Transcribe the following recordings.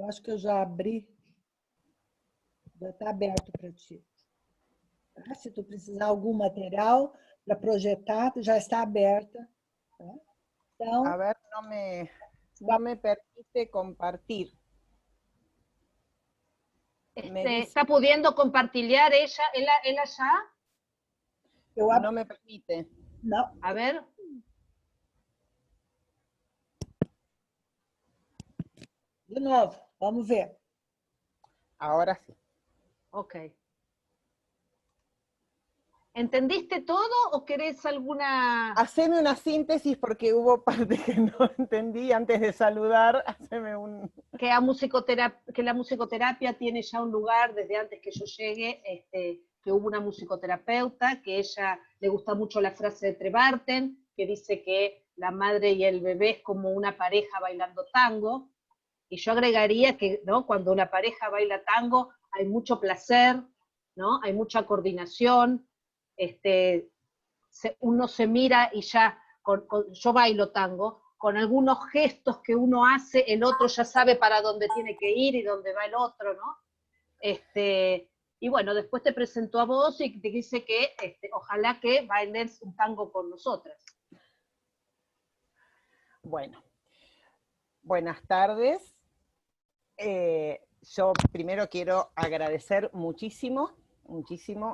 Eu acho que eu já abri, já está aberto para ti. Tá? Se tu precisar algum material para projetar, já está aberta. Tá? A Então, ver, no me permite compartir. Me dice, ¿Está pudiendo compartir ella? ¿Él allá? eu no me permite. Não. A ver. De novo, vamos ver. Ahora sí. Ok. ¿Entendiste todo o querés alguna...? Haceme una síntesis porque hubo parte que no entendí antes de saludar. Haceme un... Que la musicoterapia tiene ya un lugar desde antes que yo llegue, que hubo una musicoterapeuta, que ella le gusta mucho la frase de Trebarten, que dice que la madre y el bebé es como una pareja bailando tango, y yo agregaría que, ¿no?, cuando una pareja baila tango hay mucho placer, ¿no?, hay mucha coordinación, uno se mira y ya, yo bailo tango, con algunos gestos que uno hace, el otro ya sabe para dónde tiene que ir y dónde va el otro, ¿no? Y bueno, después te presentó a vos y te dice que ojalá que bailes un tango con nosotras. Bueno, buenas tardes. Yo primero quiero agradecer muchísimo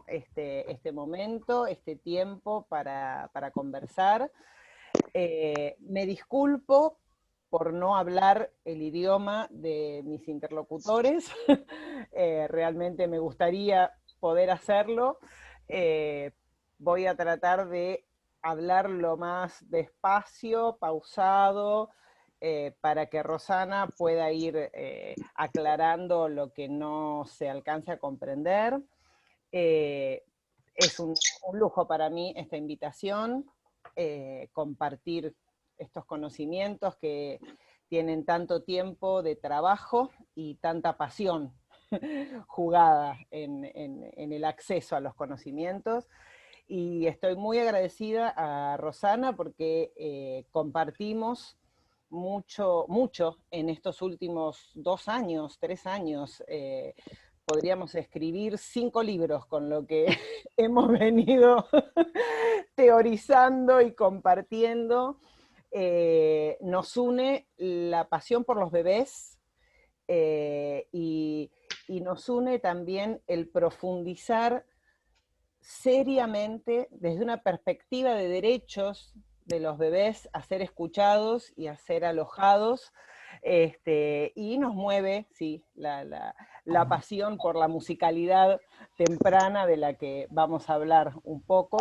este momento, este tiempo para conversar. Me disculpo por no hablar el idioma de mis interlocutores. Realmente me gustaría poder hacerlo. Voy a tratar de hablar lo más despacio, pausado, para que Rosana pueda ir aclarando lo que no se alcance a comprender. Es un lujo para mí esta invitación, compartir estos conocimientos que tienen tanto tiempo de trabajo y tanta pasión jugada en el acceso a los conocimientos. Y estoy muy agradecida a Rosana porque compartimos mucho en estos últimos 2 años, 3 años. Podríamos escribir 5 libros con lo que hemos venido teorizando y compartiendo. Nos une la pasión por los bebés y nos une también el profundizar seriamente desde una perspectiva de derechos de los bebés a ser escuchados y a ser alojados, y nos mueve, sí, la pasión por la musicalidad temprana de la que vamos a hablar un poco.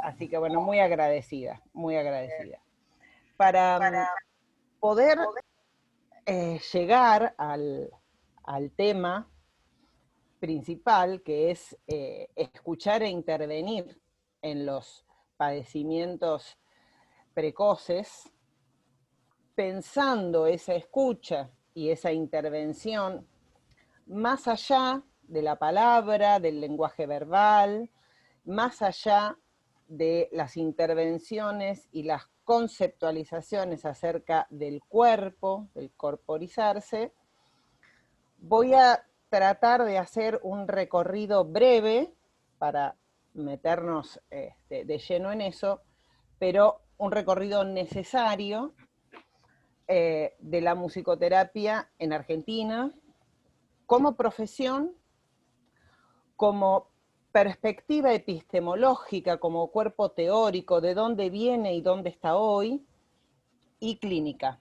Así que bueno, muy agradecida, muy agradecida. Para poder llegar al tema principal, que es escuchar e intervenir en los padecimientos precoces, pensando esa escucha y esa intervención más allá de la palabra, del lenguaje verbal, más allá de las intervenciones y las conceptualizaciones acerca del cuerpo, del corporizarse. Voy a tratar de hacer un recorrido breve para meternos de lleno en eso, pero un recorrido necesario de la musicoterapia en Argentina, como profesión, como perspectiva epistemológica, como cuerpo teórico, de dónde viene y dónde está hoy, y clínica.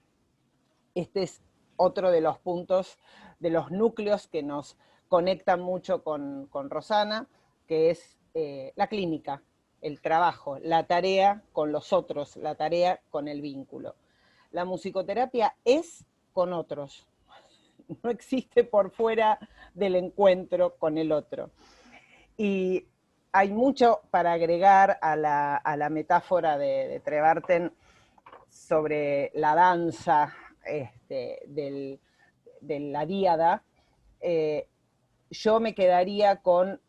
Este es otro de los puntos, de los núcleos que nos conectan mucho con Rosana, que es la clínica, el trabajo, la tarea con los otros, la tarea con el vínculo. La musicoterapia es con otros, no existe por fuera del encuentro con el otro. Y hay mucho para agregar a la metáfora de Trebarten sobre la danza de la díada. Yo me quedaría con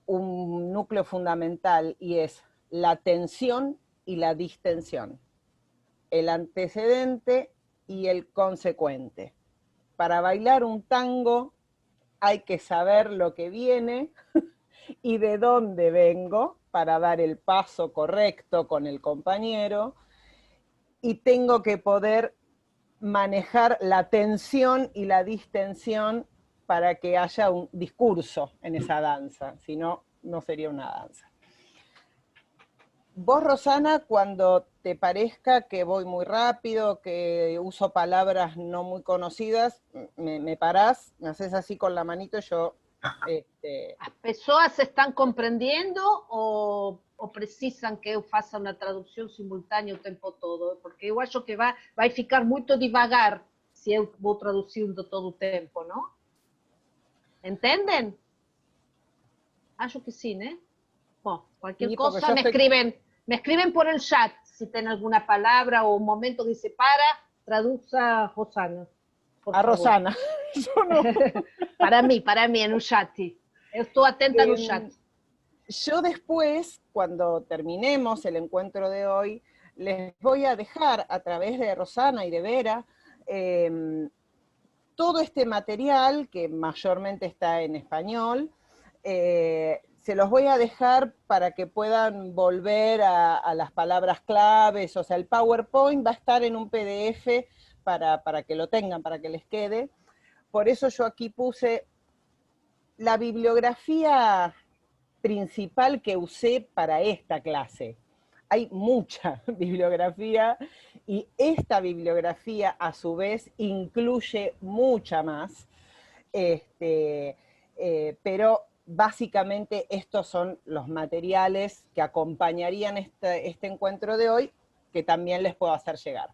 un núcleo fundamental y es la tensión y la distensión, el antecedente y el consecuente. para bailar un tango hay que saber lo que viene y de dónde vengo para dar el paso correcto con el compañero, y tengo que poder manejar la tensión y la distensión para que haya un discurso en esa danza, si no, no sería una danza. Vos, Rosana, cuando te parezca que voy muy rápido, que uso palabras no muy conocidas, me parás, me haces así con la manito y yo... As pessoas estão compreendendo ou precisam que eu faça uma tradução simultânea o tempo todo? Porque eu acho que vai ficar muito devagar se eu vou traduzindo todo o tempo, não? Entendem? Acho que sim, né? Bom, qualquer Sí, cosa me escriben por el chat si tienen alguna palabra o un momento que dice para, traduza Rosana. A Rosana. Yo no. Para mí, en un chat. Sí. Estoy atenta en un chat. Yo después, cuando terminemos el encuentro de hoy, les voy a dejar a través de Rosana y de Vera todo este material que mayormente está en español. Se los voy a dejar para que puedan volver a las palabras claves, o sea, el PowerPoint va a estar en un PDF para que lo tengan, para que les quede. Por eso yo aquí puse la bibliografía principal que usé para esta clase. Hay mucha bibliografía y esta bibliografía a su vez incluye mucha más, pero básicamente estos son los materiales que acompañarían este encuentro de hoy, que también les puedo hacer llegar.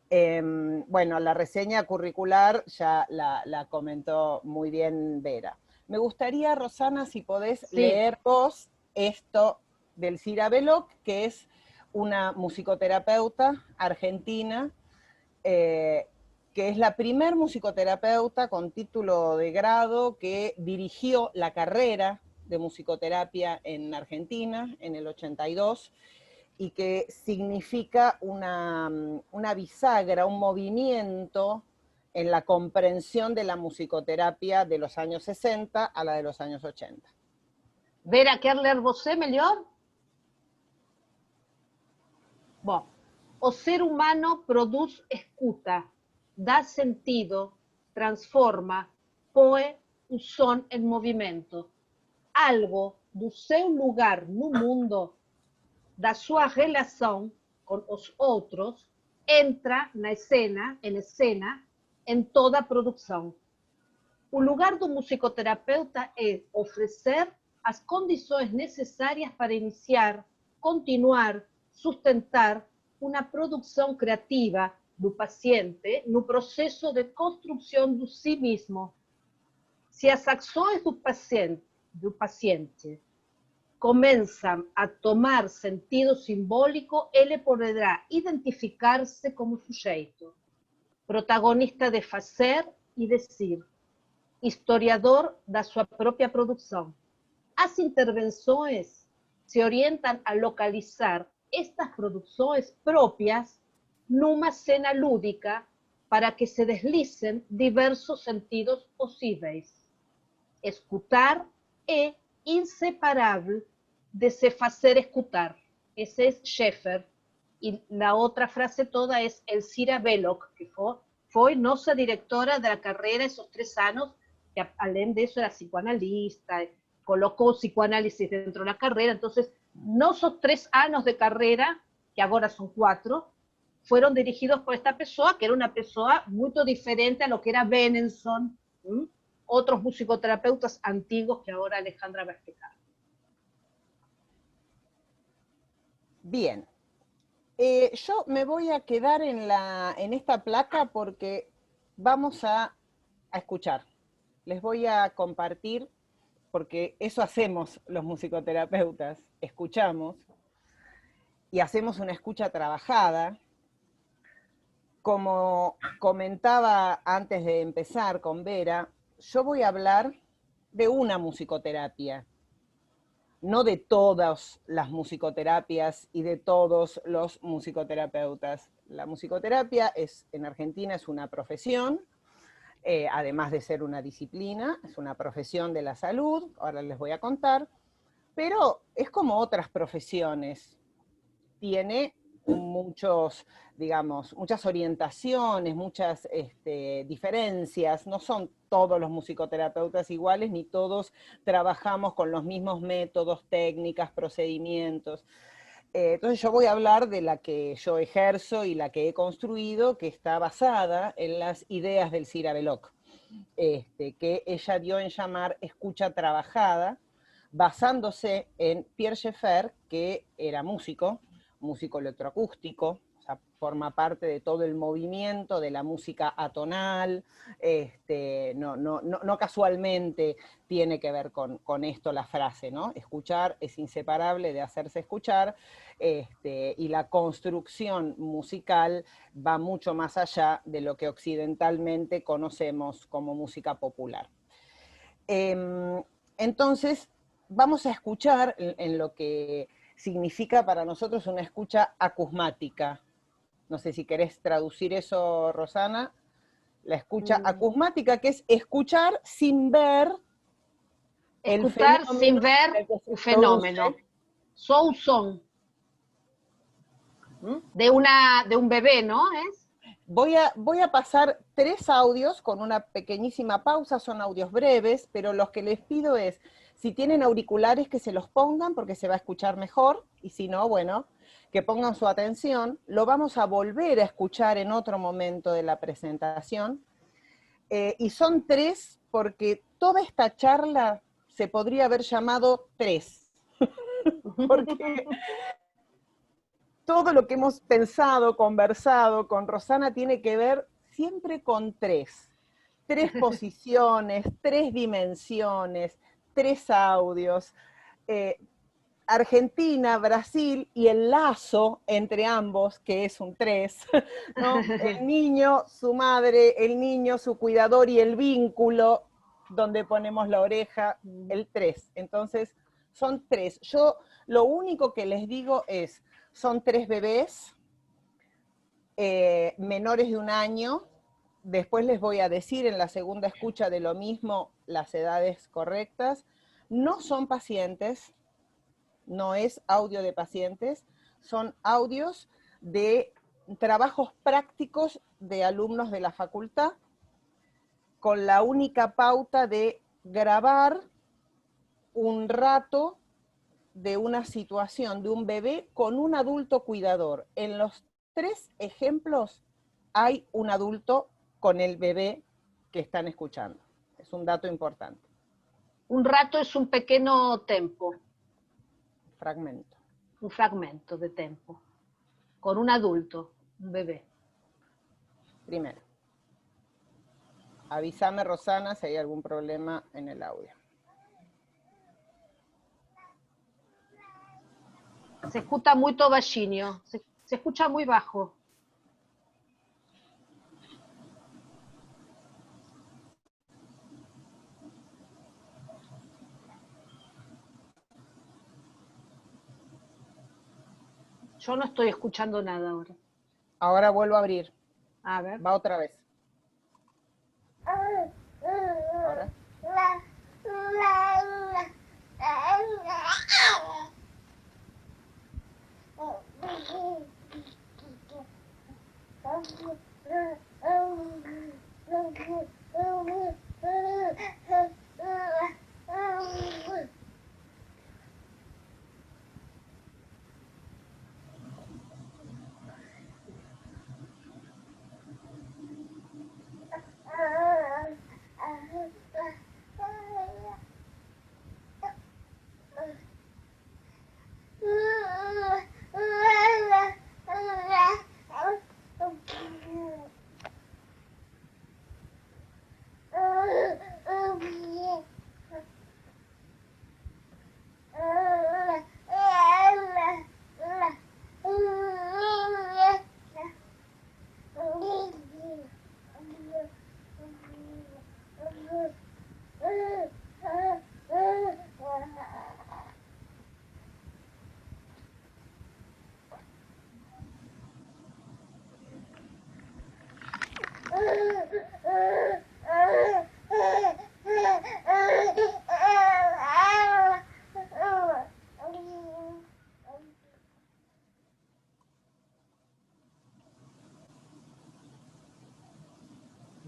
Bueno, la reseña curricular ya la comentó muy bien Vera. Me gustaría, Rosana, si podés leer vos esto del Cira Belloc, que es una musicoterapeuta argentina, que es la primer musicoterapeuta con título de grado que dirigió la carrera de musicoterapia en Argentina en el 82, y que significa una bisagra, un movimiento en la comprensión de la musicoterapia de los años 60 a la de los años 80. Vera, quer ler você melhor? Bom, o ser humano produz escuta, dá sentido, transforma, põe o som em movimento. Algo do seu lugar no mundo, da sua relação com os outros, entra na escena, em toda a produção. O lugar do musicoterapeuta é oferecer as condições necessárias para iniciar, continuar, sustentar uma produção criativa do paciente no processo de construção de si mesmo. Se as ações do paciente começam a tomar sentido simbólico, ele poderá identificar-se como sujeito, protagonista de fazer e decir, historiador da sua própria produção. As intervenções se orientam a localizar estas produções próprias numa cena lúdica para que se deslicem diversos sentidos possíveis. Escutar é inseparável de se fazer escutar. Esse é Schaeffer. E a outra frase toda é Elcira Belloc, que foi nossa diretora da carreira esses 3 anos, que além disso era psicoanalista, colocou psicoanálisis dentro da carreira. Então, nossos 3 anos de carreira, que agora são 4, foram dirigidos por esta pessoa, que era uma pessoa muito diferente a lo que era Benenson, otros musicoterapeutas antiguos que ahora Alejandra va a explicar. Bien. Yo me voy a quedar en esta placa porque vamos a escuchar. Les voy a compartir, porque eso hacemos los musicoterapeutas, escuchamos y hacemos una escucha trabajada. Como comentaba antes de empezar con Vera, yo voy a hablar de una musicoterapia, no de todas las musicoterapias y de todos los musicoterapeutas. La musicoterapia en Argentina es una profesión, además de ser una disciplina, es una profesión de la salud, ahora les voy a contar, pero es como otras profesiones, tiene muchos, digamos, muchas orientaciones, muchas diferencias, no son todos los musicoterapeutas iguales, ni todos trabajamos con los mismos métodos, técnicas, procedimientos. Entonces yo voy a hablar de la que yo ejerzo y la que he construido, que está basada en las ideas del Cira Belloc, que ella dio en llamar escucha trabajada, basándose en Pierre Schaeffer, que era músico electroacústico, o sea, forma parte de todo el movimiento de la música atonal, no casualmente tiene que ver con esto la frase, ¿no? Escuchar es inseparable de hacerse escuchar, y la construcción musical va mucho más allá de lo que occidentalmente conocemos como música popular. Entonces, vamos a escuchar en lo que significa para nosotros una escucha acusmática. No sé si querés traducir eso, Rosana. La escucha acusmática, que es escuchar sin ver el Escuchar fenómeno sin ver el un fenómeno. Son. De un bebé, ¿no? Voy a pasar 3 audios con una pequeñísima pausa, son audios breves, pero lo que les pido es, si tienen auriculares que se los pongan porque se va a escuchar mejor, y si no, bueno, que pongan su atención. Lo vamos a volver a escuchar en otro momento de la presentación, y son 3 porque toda esta charla se podría haber llamado 3, porque todo lo que hemos pensado, conversado con Rosana tiene que ver siempre con 3 posiciones, 3 dimensiones, 3 audios, Argentina, Brasil y el lazo entre ambos, que es un 3, ¿no? El niño, su madre, el niño, su cuidador y el vínculo, donde ponemos la oreja, el 3. Entonces, son 3. Yo lo único que les digo es, son 3 bebés, menores de 1 año. Después les voy a decir en la segunda escucha de lo mismo las edades correctas. No son pacientes, no es audio de pacientes, son audios de trabajos prácticos de alumnos de la facultad, con la única pauta de grabar un rato de una situación de un bebé con un adulto cuidador. En los 3 ejemplos hay un adulto con el bebé que están escuchando. Es un dato importante. Un rato es un pequeño tempo. Fragmento. Un fragmento de tempo. Con un adulto, un bebé. Primero. Avísame, Rosana, si hay algún problema en el audio. Se escucha muy baixinho, se escucha muy bajo. Yo no estoy escuchando nada ahora. Ahora vuelvo a abrir. A ver. Va otra vez. Ahora.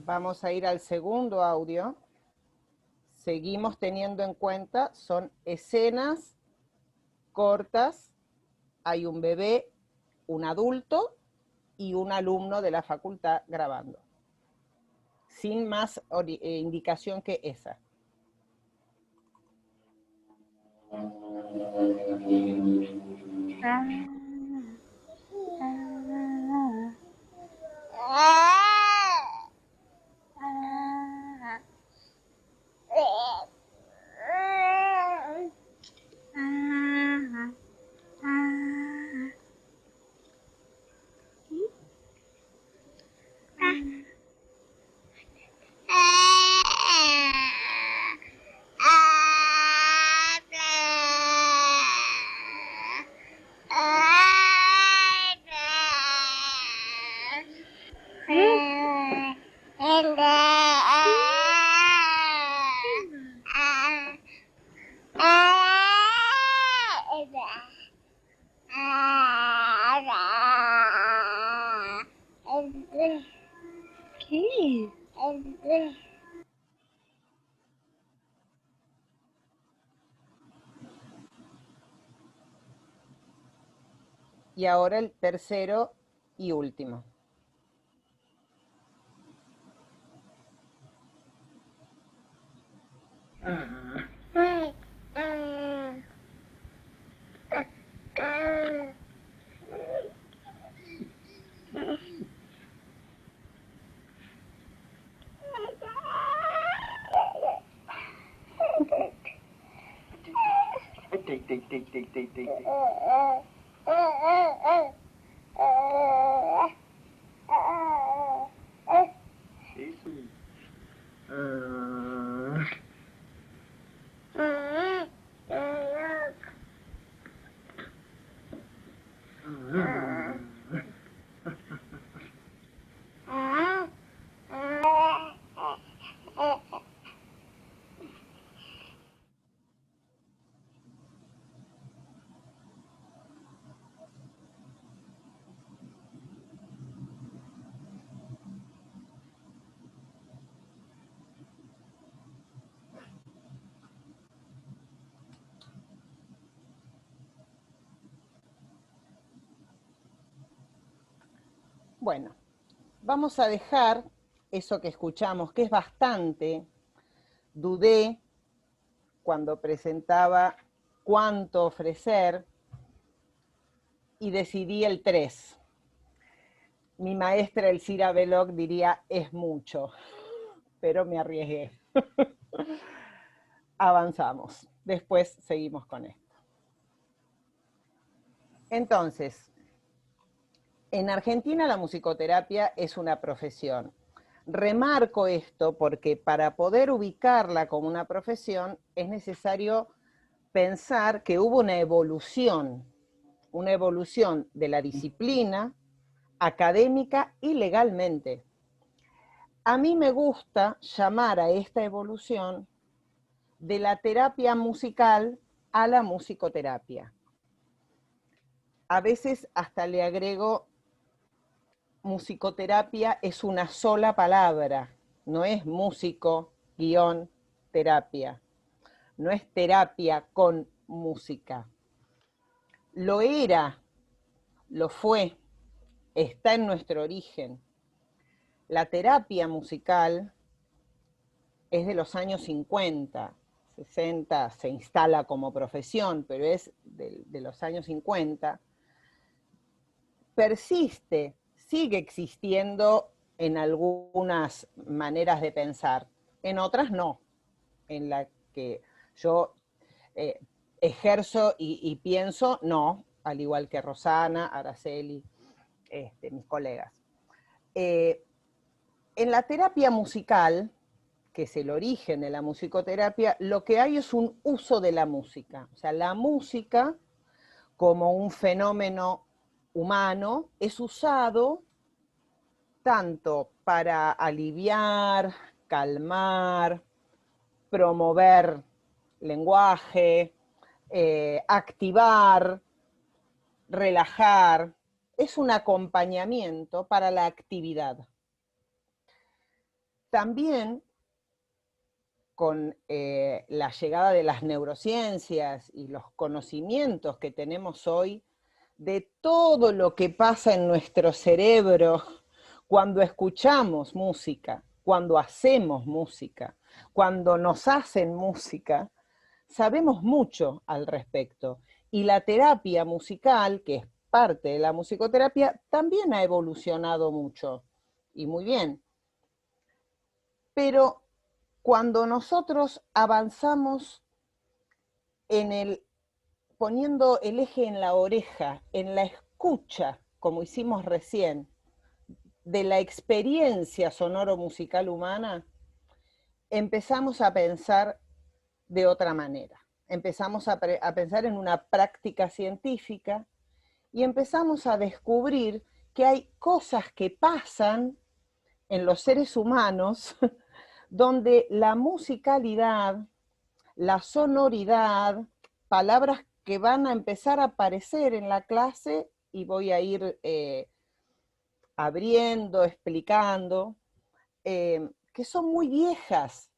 vamos a ir al segundo audio. Seguimos teniendo en cuenta, son escenas cortas, hay un bebé, un adulto y un alumno de la facultad grabando. Sin más indicación que esa. ¿Qué? Y ahora el tercero y último. Bueno, vamos a dejar eso que escuchamos, que es bastante. Dudé cuando presentaba cuánto ofrecer y decidí el 3. Mi maestra Elcira Veloc diría, es mucho, pero me arriesgué. Avanzamos, después seguimos con esto. Entonces, en Argentina la musicoterapia es una profesión. Remarco esto porque para poder ubicarla como una profesión es necesario pensar que hubo una evolución de la disciplina académica y legalmente. A mí me gusta llamar a esta evolución de la terapia musical a la musicoterapia. A veces hasta le agrego musicoterapia es una sola palabra, no es músico-terapia, no es terapia con música. Lo era, lo fue, está en nuestro origen. La terapia musical es de los años 50, 60, se instala como profesión, pero es de los años 50. Persiste, sigue existiendo en algunas maneras de pensar, en otras no, en la que yo ejerzo y pienso, no, al igual que Rosana, Araceli, mis colegas. En la terapia musical, que es el origen de la musicoterapia, lo que hay es un uso de la música. O sea, la música, como un fenómeno humano, es usado tanto para aliviar, calmar, promover lenguaje, activar, relajar. Es un acompañamiento para la actividad. También con la llegada de las neurociencias y los conocimientos que tenemos hoy de todo lo que pasa en nuestro cerebro cuando escuchamos música, cuando hacemos música, cuando nos hacen música, sabemos mucho al respecto. Y la terapia musical, que es parte de la musicoterapia, también ha evolucionado mucho, y muy bien. Pero cuando nosotros avanzamos poniendo el eje en la oreja, en la escucha, como hicimos recién, de la experiencia sonoro-musical humana, empezamos a pensar de otra manera. Empezamos a pensar en una práctica científica y empezamos a descubrir que hay cosas que pasan en los seres humanos donde la musicalidad, la sonoridad, palabras que van a empezar a aparecer en la clase y voy a ir abriendo, explicando, que son muy viejas.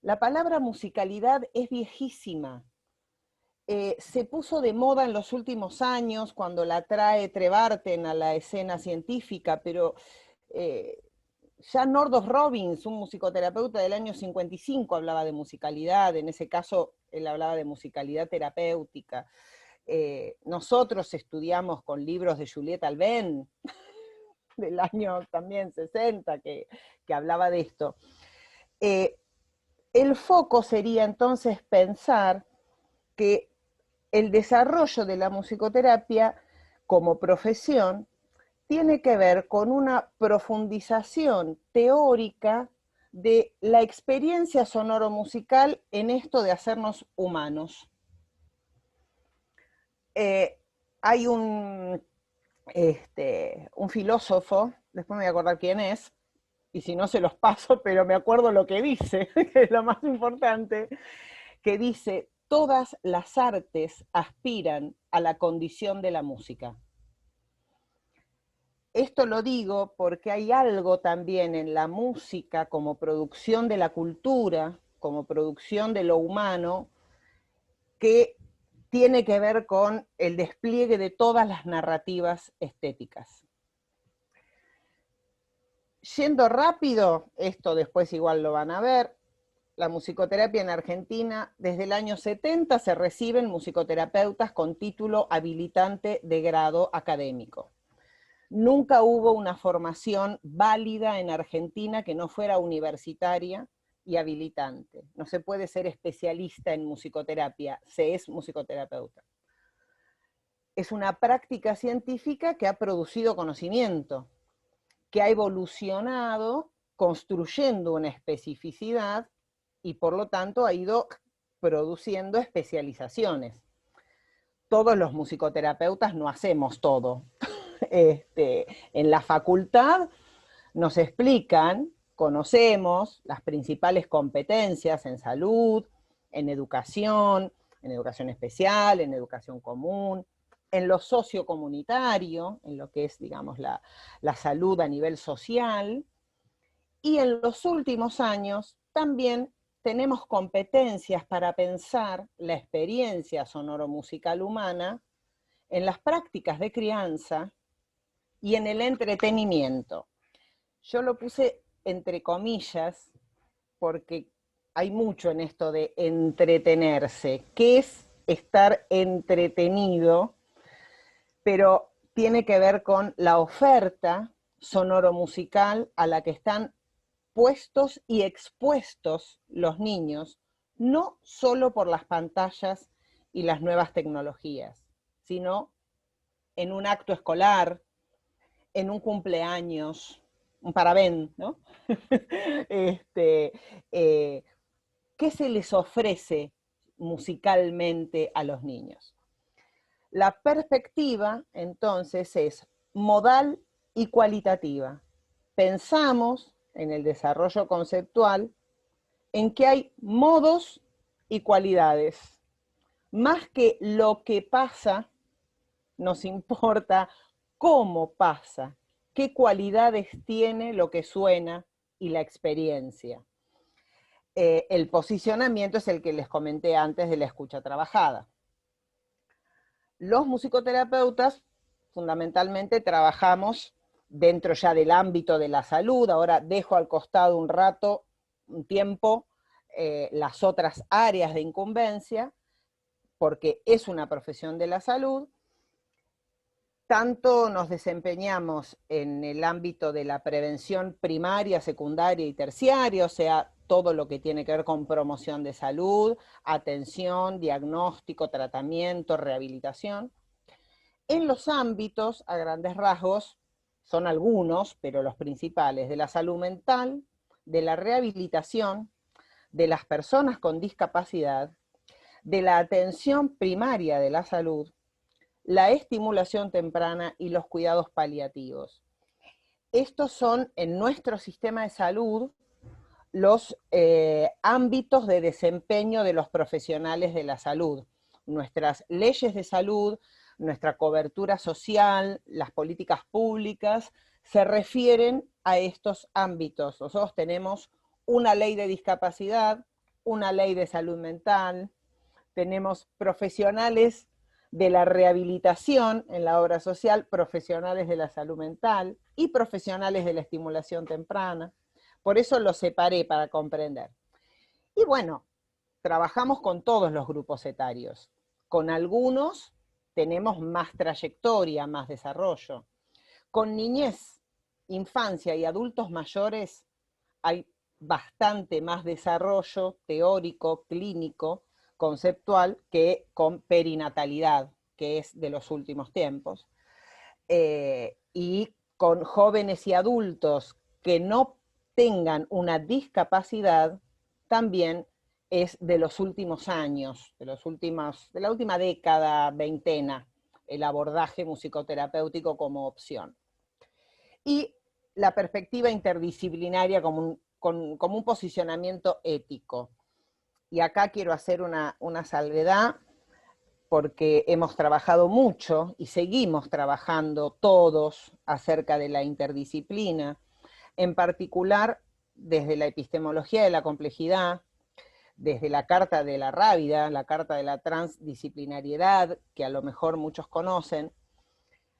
La palabra musicalidad es viejísima. Se puso de moda en los últimos años cuando la trae Trevarten a la escena científica, pero ya Nordos Robbins, un musicoterapeuta del año 55, hablaba de musicalidad, en ese caso él hablaba de musicalidad terapéutica. Nosotros estudiamos con libros de Juliette Alben, del año también 60, que hablaba de esto. El foco sería entonces pensar que el desarrollo de la musicoterapia como profesión tiene que ver con una profundización teórica de la experiencia sonoro-musical en esto de hacernos humanos. Hay un filósofo, después me voy a acordar quién es, y si no se los paso, pero me acuerdo lo que dice, que es lo más importante, que dice: todas las artes aspiran a la condición de la música. Esto lo digo porque hay algo también en la música como producción de la cultura, como producción de lo humano, que tiene que ver con el despliegue de todas las narrativas estéticas. Yendo rápido, esto después igual lo van a ver, la musicoterapia en Argentina, desde el año 70 se reciben musicoterapeutas con título habilitante de grado académico. Nunca hubo una formación válida en Argentina que no fuera universitaria y habilitante. No se puede ser especialista en musicoterapia, se es musicoterapeuta. Es una práctica científica que ha producido conocimiento, que ha evolucionado construyendo una especificidad y por lo tanto ha ido produciendo especializaciones. Todos los musicoterapeutas no hacemos todo. En la facultad nos explican, conocemos las principales competencias en salud, en educación especial, en educación común, en lo sociocomunitario, en lo que es, digamos, la salud a nivel social, y en los últimos años también tenemos competencias para pensar la experiencia sonoro-musical humana en las prácticas de crianza y en el entretenimiento. Yo lo puse entre comillas porque hay mucho en esto de entretenerse. ¿Qué es estar entretenido? Pero tiene que ver con la oferta sonoro-musical a la que están puestos y expuestos los niños, no solo por las pantallas y las nuevas tecnologías, sino en un acto escolar, en un cumpleaños, un parabén, ¿no? ¿Qué se les ofrece musicalmente a los niños? La perspectiva, entonces, es modal y cualitativa. Pensamos en el desarrollo conceptual en que hay modos y cualidades. Más que lo que pasa, nos importa cómo pasa, qué cualidades tiene lo que suena y la experiencia. El posicionamiento es el que les comenté antes de la escucha trabajada. Los musicoterapeutas fundamentalmente trabajamos dentro ya del ámbito de la salud. Ahora dejo al costado un rato, un tiempo, las otras áreas de incumbencia, porque es una profesión de la salud. Tanto nos desempeñamos en el ámbito de la prevención primaria, secundaria y terciaria, o sea, todo lo que tiene que ver con promoción de salud, atención, diagnóstico, tratamiento, rehabilitación. En los ámbitos, a grandes rasgos, son algunos, pero los principales, de la salud mental, de la rehabilitación, de las personas con discapacidad, de la atención primaria de la salud, la estimulación temprana y los cuidados paliativos. Estos son, en nuestro sistema de salud, los ámbitos de desempeño de los profesionales de la salud. Nuestras leyes de salud, nuestra cobertura social, las políticas públicas, se refieren a estos ámbitos. Nosotros tenemos una ley de discapacidad, una ley de salud mental, tenemos profesionales de la rehabilitación en la obra social, profesionales de la salud mental y profesionales de la estimulación temprana. Por eso lo separé para comprender. Y bueno, trabajamos con todos los grupos etarios. Con algunos tenemos más trayectoria, más desarrollo. Con niñez, infancia y adultos mayores hay bastante más desarrollo teórico, clínico, conceptual, que con perinatalidad, que es de los últimos tiempos. Y con jóvenes y adultos que no tengan una discapacidad, también es de los últimos años, de la última década, veintena, el abordaje musicoterapéutico como opción. Y la perspectiva interdisciplinaria como un posicionamiento ético. Y acá quiero hacer una salvedad, porque hemos trabajado mucho y seguimos trabajando todos acerca de la interdisciplina, en particular desde la epistemología de la complejidad, desde la Carta de la Rábida, la Carta de la Transdisciplinariedad, que a lo mejor muchos conocen.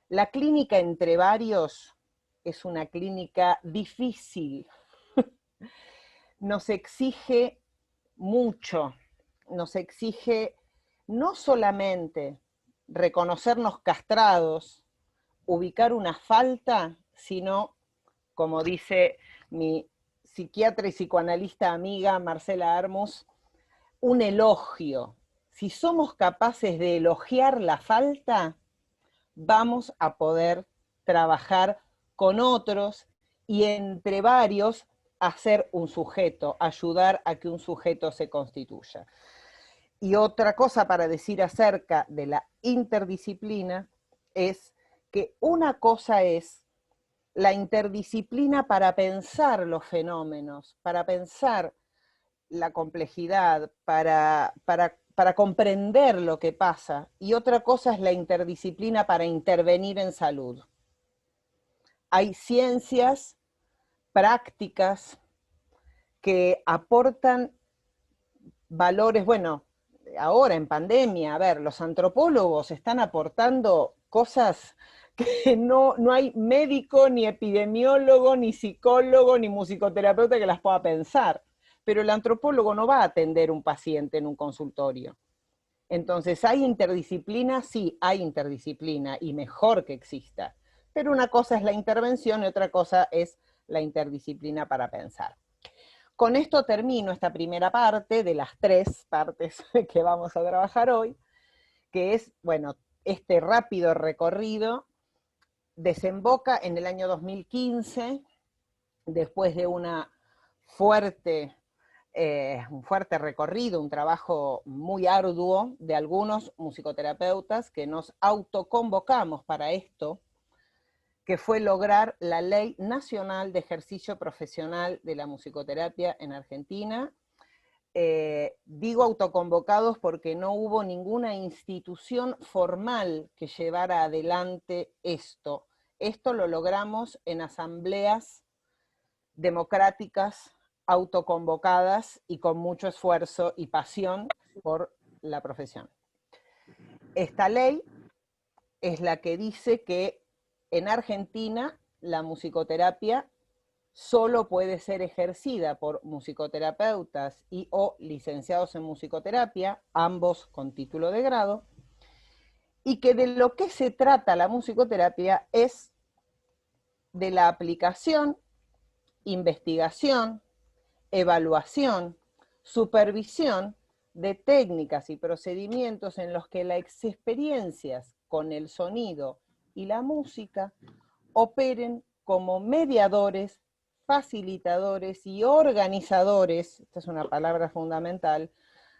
La clínica entre varios es una clínica difícil, nos exige mucho, nos exige no solamente reconocernos castrados, ubicar una falta, sino, como dice mi psiquiatra y psicoanalista amiga Marcela Armus, un elogio. Si somos capaces de elogiar la falta, vamos a poder trabajar con otros y entre varios hacer un sujeto, ayudar a que un sujeto se constituya. Y otra cosa para decir acerca de la interdisciplina es que una cosa es la interdisciplina para pensar los fenómenos, para pensar la complejidad, para comprender lo que pasa, y otra cosa es la interdisciplina para intervenir en salud. Hay ciencias, prácticas que aportan valores, bueno, ahora en pandemia, a ver, los antropólogos están aportando cosas que no hay médico, ni epidemiólogo, ni psicólogo, ni musicoterapeuta que las pueda pensar. Pero el antropólogo no va a atender un paciente en un consultorio. Entonces, ¿hay interdisciplina? Sí, hay interdisciplina, y mejor que exista. Pero una cosa es la intervención y otra cosa es la interdisciplina para pensar. Con esto termino esta primera parte de las 3 partes que vamos a trabajar hoy, que es, bueno, este rápido recorrido desemboca en el año 2015, después de un fuerte recorrido, un trabajo muy arduo de algunos musicoterapeutas que nos autoconvocamos para esto, que fue lograr la Ley Nacional de Ejercicio Profesional de la Musicoterapia en Argentina. Digo autoconvocados porque no hubo ninguna institución formal que llevara adelante esto. Esto lo logramos en asambleas democráticas, autoconvocadas y con mucho esfuerzo y pasión por la profesión. Esta ley es la que dice que en Argentina la musicoterapia solo puede ser ejercida por musicoterapeutas y o licenciados en musicoterapia, ambos con título de grado, y que de lo que se trata la musicoterapia es de la aplicación, investigación, evaluación, supervisión de técnicas y procedimientos en los que las experiencias con el sonido y la música operen como mediadores, facilitadores y organizadores, esta es una palabra fundamental,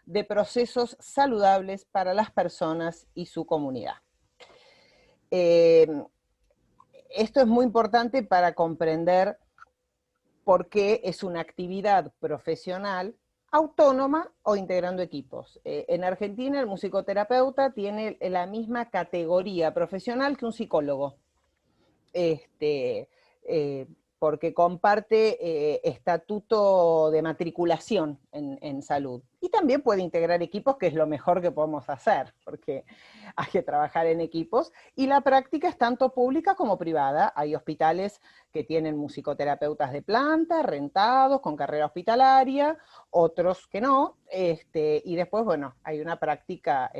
de procesos saludables para las personas y su comunidad. Esto es muy importante para comprender por qué es una actividad profesional autónoma o integrando equipos. En Argentina el musicoterapeuta tiene la misma categoría profesional que un psicólogo, porque comparte estatuto de matriculación en salud. Y también puede integrar equipos, que es lo mejor que podemos hacer, porque hay que trabajar en equipos, y la práctica es tanto pública como privada. Hay hospitales que tienen musicoterapeutas de planta, rentados, con carrera hospitalaria, otros que no, y después, bueno, hay una práctica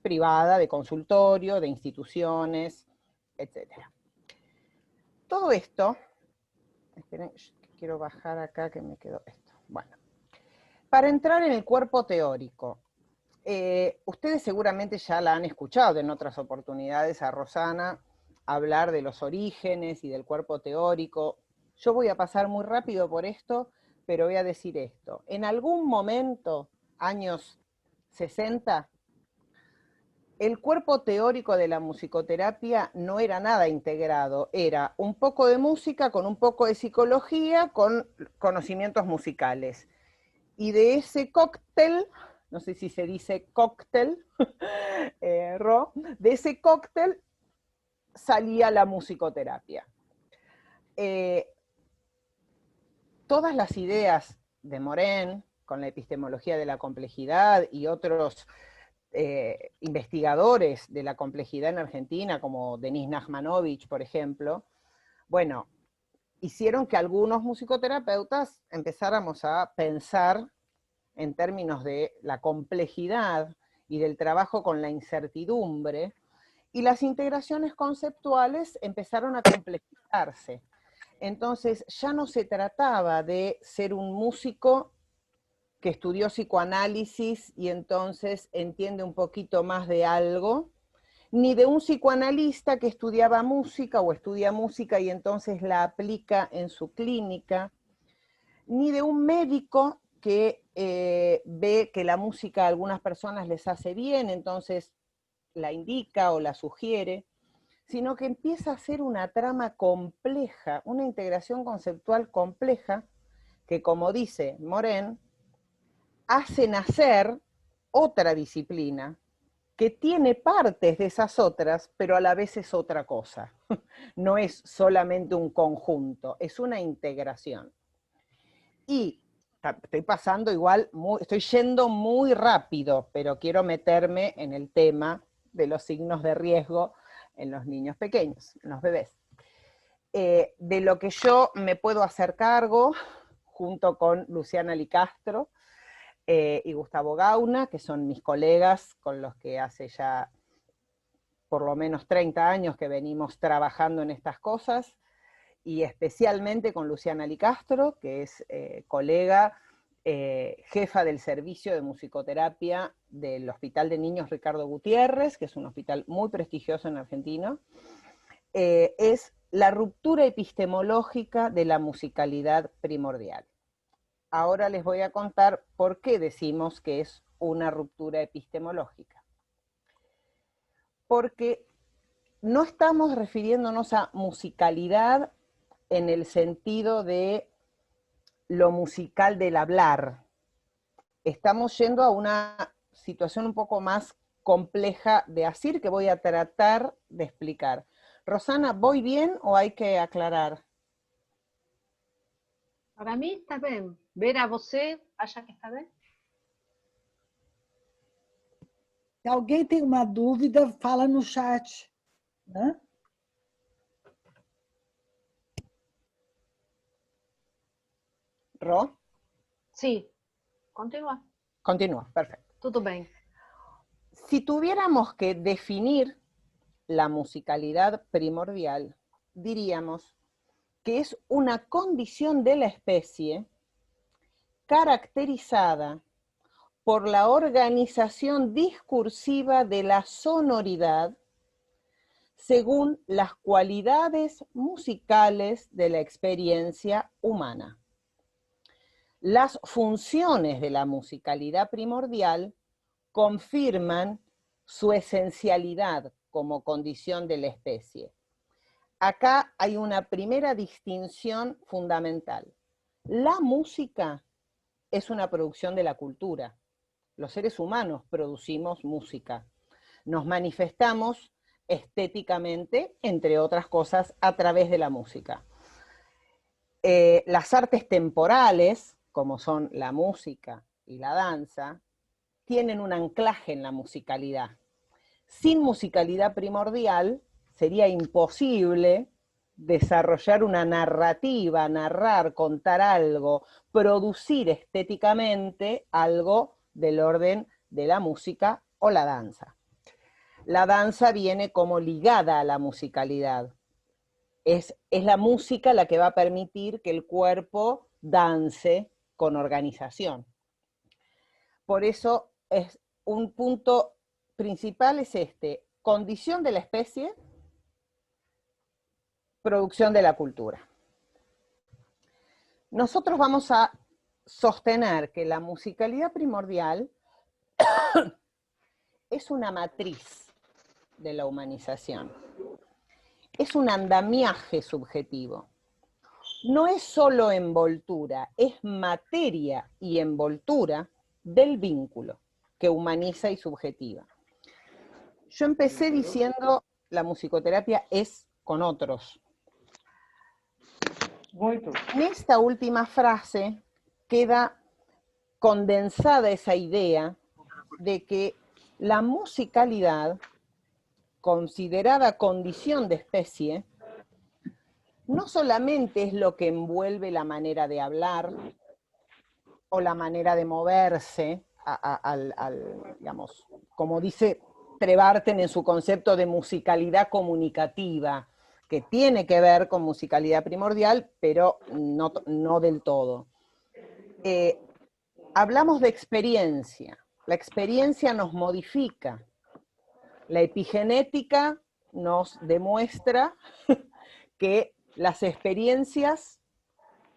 privada de consultorio, de instituciones, etcétera. Todo esto, esperen, quiero bajar acá que me quedó esto. Bueno, para entrar en el cuerpo teórico, ustedes seguramente ya la han escuchado en otras oportunidades a Rosana hablar de los orígenes y del cuerpo teórico. Yo voy a pasar muy rápido por esto, pero voy a decir esto. En algún momento, años 60, el cuerpo teórico de la musicoterapia no era nada integrado, era un poco de música con un poco de psicología con conocimientos musicales. Y de ese cóctel, no sé si se dice cóctel, de ese cóctel salía la musicoterapia. Todas las ideas de Moren, con la epistemología de la complejidad y otros investigadores de la complejidad en Argentina, como Denis Nachmanovich, por ejemplo, bueno, hicieron que algunos musicoterapeutas empezáramos a pensar en términos de la complejidad y del trabajo con la incertidumbre, y las integraciones conceptuales empezaron a complejizarse. Entonces ya no se trataba de ser un músico que estudió psicoanálisis y entonces entiende un poquito más de algo, ni de un psicoanalista que estudiaba música o estudia música y entonces la aplica en su clínica, ni de un médico que ve que la música a algunas personas les hace bien, entonces la indica o la sugiere, sino que empieza a ser una trama compleja, una integración conceptual compleja, que como dice Moren, hace nacer otra disciplina que tiene partes de esas otras, pero a la vez es otra cosa. No es solamente un conjunto, es una integración. Y estoy pasando igual, estoy yendo muy rápido, pero quiero meterme en el tema de los signos de riesgo en los niños pequeños, en los bebés. De lo que yo me puedo hacer cargo, junto con Luciana Licastro, y Gustavo Gauna, que son mis colegas con los que hace ya por lo menos 30 años que venimos trabajando en estas cosas, y especialmente con Luciana Licastro, que es colega, jefa del servicio de musicoterapia del Hospital de Niños Ricardo Gutiérrez, que es un hospital muy prestigioso en Argentina. Es la ruptura epistemológica de la musicalidad primordial. Ahora les voy a contar por qué decimos que es una ruptura epistemológica. Porque no estamos refiriéndonos a musicalidad en el sentido de lo musical del hablar. Estamos yendo a una situación un poco más compleja de asir que voy a tratar de explicar. Rosana, ¿voy bien o hay que aclarar? Para mí está bien. Vera, você acha que está bien? Se alguém tem uma dúvida, fala no chat, né? ¿Ro? Sí, continúa. Continúa, perfecto. Todo bien. Si tuviéramos que definir la musicalidad primordial, diríamos que es una condición de la especie caracterizada por la organización discursiva de la sonoridad según las cualidades musicales de la experiencia humana. Las funciones de la musicalidad primordial confirman su esencialidad como condición de la especie. Acá hay una primera distinción fundamental. La música es una producción de la cultura. Los seres humanos producimos música. Nos manifestamos estéticamente, entre otras cosas, a través de la música. Las artes temporales, como son la música y la danza, tienen un anclaje en la musicalidad. Sin musicalidad primordial sería imposible desarrollar una narrativa, narrar, contar algo, producir estéticamente algo del orden de la música o la danza. La danza viene como ligada a la musicalidad. Es la música la que va a permitir que el cuerpo dance con organización. Por eso es un punto principal es este: condición de la especie, producción de la cultura. Nosotros vamos a sostener que la musicalidad primordial es una matriz de la humanización. Es un andamiaje subjetivo. No es solo envoltura, es materia y envoltura del vínculo que humaniza y subjetiva. Yo empecé diciendo la musicoterapia es con otros. En esta última frase queda condensada esa idea de que la musicalidad, considerada condición de especie, no solamente es lo que envuelve la manera de hablar o la manera de moverse, digamos, como dice Trevarten en su concepto de musicalidad comunicativa, que tiene que ver con musicalidad primordial, pero no del todo. Hablamos de experiencia. La experiencia nos modifica. La epigenética nos demuestra que las experiencias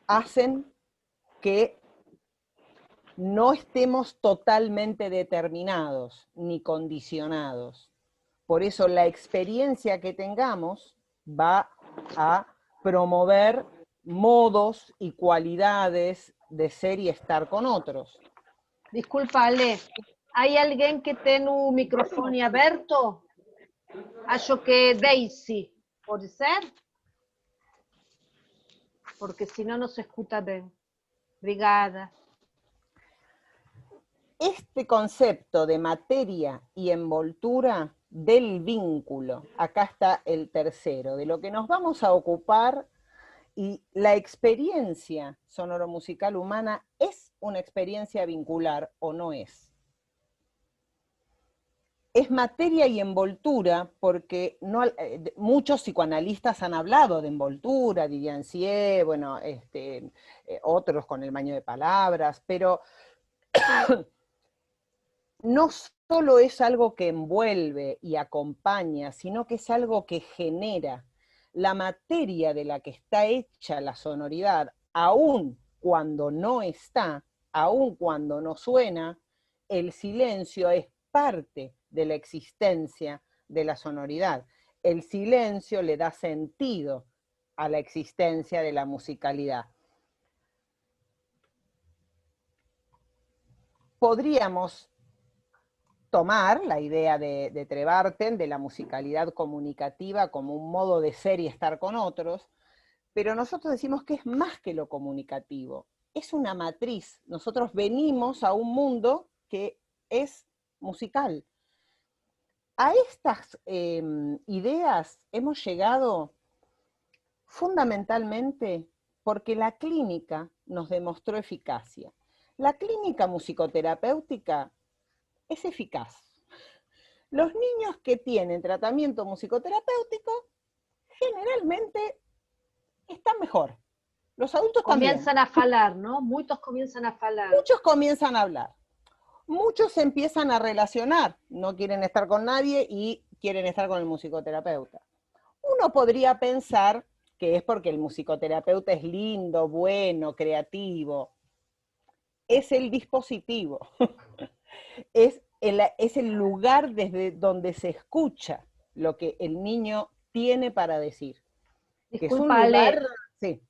hacen que no estemos totalmente determinados ni condicionados. Por eso la experiencia que tengamos va a promover modos y cualidades de ser y estar con otros. Disculpa, Ale, ¿hay alguien que tiene un micrófono abierto? Acho que Daisy, ¿puede ser? Porque si no, no se escucha bien. Obrigada. Este concepto de materia y envoltura del vínculo, acá está el tercero, de lo que nos vamos a ocupar, y la experiencia sonoromusical humana es una experiencia vincular o no es. Es materia y envoltura porque muchos psicoanalistas han hablado de envoltura, Didier Sie, bueno, otros con el baño de palabras, pero no solo es algo que envuelve y acompaña, sino que es algo que genera. La materia de la que está hecha la sonoridad, aun cuando no está, aun cuando no suena, el silencio es parte de la existencia de la sonoridad. El silencio le da sentido a la existencia de la musicalidad. Podríamos tomar la idea de Trevarten, de la musicalidad comunicativa como un modo de ser y estar con otros, pero nosotros decimos que es más que lo comunicativo, es una matriz. Nosotros venimos a un mundo que es musical. A estas ideas hemos llegado fundamentalmente porque la clínica nos demostró eficacia. La clínica musicoterapéutica es eficaz. Los niños que tienen tratamiento musicoterapéutico generalmente están mejor. Los adultos Comienzan también. a falar, ¿no? Muchos comienzan a falar. Muchos comienzan a hablar. Muchos se empiezan a relacionar. No quieren estar con nadie y quieren estar con el musicoterapeuta. Uno podría pensar que es porque el musicoterapeuta es lindo, bueno, creativo. Es el dispositivo. Es el lugar desde donde se escucha lo que el niño tiene para decir. Que es un Disculpa, lugar, Ale, sí.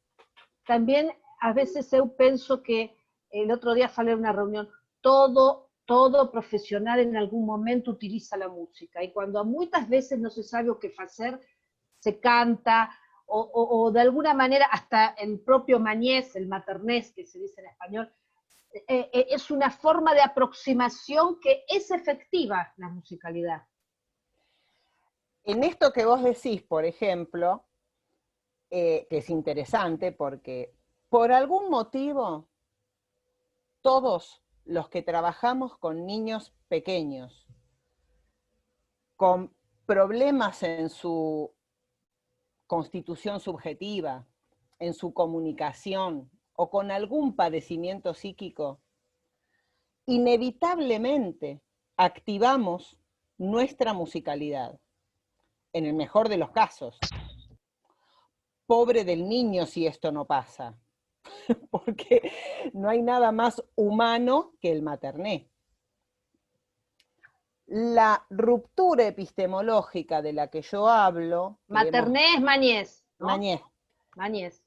también a veces eu penso que el otro día falé en una reunión, todo profesional en algún momento utiliza la música, y cuando muchas veces no se sabe o qué hacer, se canta, o de alguna manera hasta el propio mañés, el maternés que se dice en español, es una forma de aproximación que es efectiva la musicalidad. En esto que vos decís, por ejemplo, que es interesante porque por algún motivo todos los que trabajamos con niños pequeños, con problemas en su constitución subjetiva, en su comunicación o con algún padecimiento psíquico, inevitablemente activamos nuestra musicalidad, en el mejor de los casos. Pobre del niño si esto no pasa, porque no hay nada más humano que el materné. La ruptura epistemológica de la que yo hablo... Materné es mañés, ¿no? Mañés. Mañés.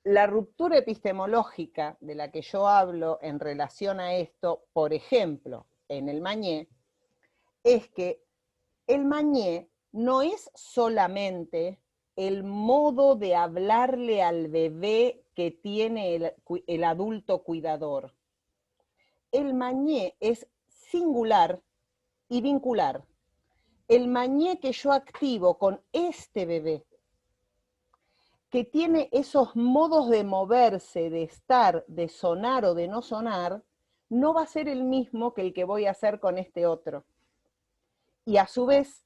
La ruptura epistemológica de la que yo hablo en relación a esto, por ejemplo, en el mañé, es que el mañé no es solamente el modo de hablarle al bebé que tiene el adulto cuidador. El mañé es singular y vincular. El mañé que yo activo con este bebé, que tiene esos modos de moverse, de estar, de sonar o de no sonar, no va a ser el mismo que el que voy a hacer con este otro. Y a su vez,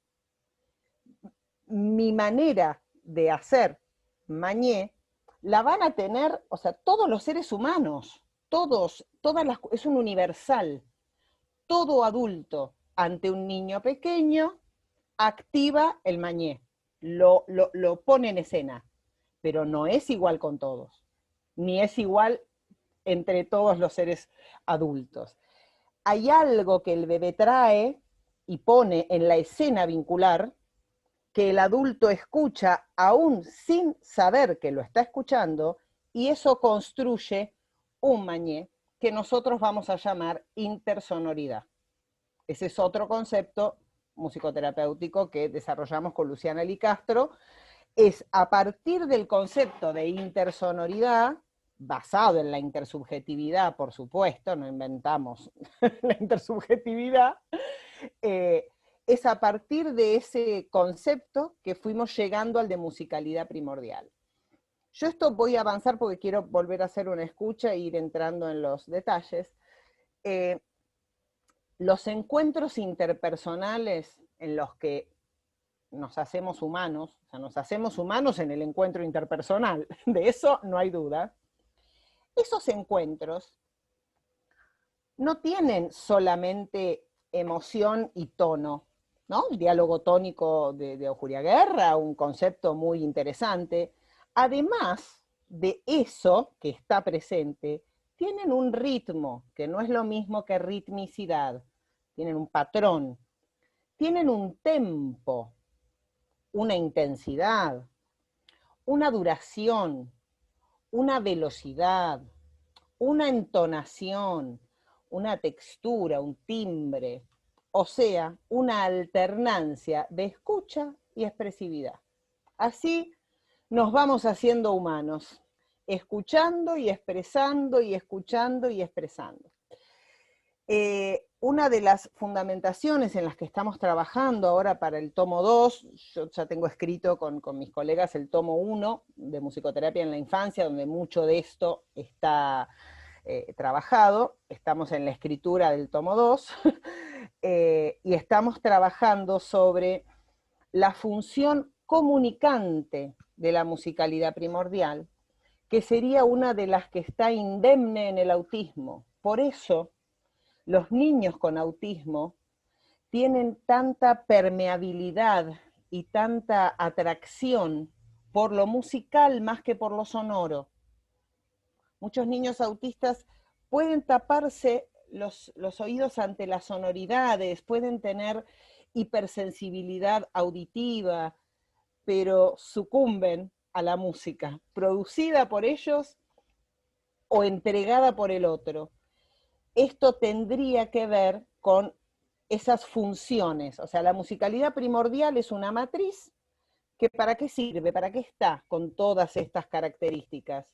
mi manera de hacer mañé la van a tener, o sea, todos los seres humanos, es un universal. Todo adulto ante un niño pequeño activa el mañé, lo pone en escena, pero no es igual con todos, ni es igual entre todos los seres adultos. Hay algo que el bebé trae y pone en la escena vincular, que el adulto escucha aún sin saber que lo está escuchando, y eso construye un mañé que nosotros vamos a llamar intersonoridad. Ese es otro concepto musicoterapéutico que desarrollamos con Luciana Licastro. Es a partir del concepto de intersonoridad, basado en la intersubjetividad, por supuesto, no inventamos la intersubjetividad, es a partir de ese concepto que fuimos llegando al de musicalidad primordial. Yo esto voy a avanzar porque quiero volver a hacer una escucha e ir entrando en los detalles. Los encuentros interpersonales en los que nos hacemos humanos, o sea, nos hacemos humanos en el encuentro interpersonal, de eso no hay duda. Esos encuentros no tienen solamente emoción y tono, ¿no? El diálogo tónico de Ojuria Guerra, un concepto muy interesante. Además de eso que está presente, tienen un ritmo, que no es lo mismo que ritmicidad, tienen un patrón, tienen un tempo, una intensidad, una duración, una velocidad, una entonación, una textura, un timbre, o sea, una alternancia de escucha y expresividad. Así, nos vamos haciendo humanos, escuchando y expresando y escuchando y expresando. Una de las fundamentaciones en las que estamos trabajando ahora para el tomo 2, yo ya tengo escrito con mis colegas el tomo 1 de musicoterapia en la infancia, donde mucho de esto está trabajado, estamos en la escritura del tomo 2, y estamos trabajando sobre la función comunicante de la musicalidad primordial, que sería una de las que está indemne en el autismo. Por eso, los niños con autismo tienen tanta permeabilidad y tanta atracción por lo musical más que por lo sonoro. Muchos niños autistas pueden taparse los oídos ante las sonoridades, pueden tener hipersensibilidad auditiva, pero sucumben a la música, producida por ellos o entregada por el otro. Esto tendría que ver con esas funciones, o sea, la musicalidad primordial es una matriz que ¿para qué sirve? ¿Para qué está con todas estas características?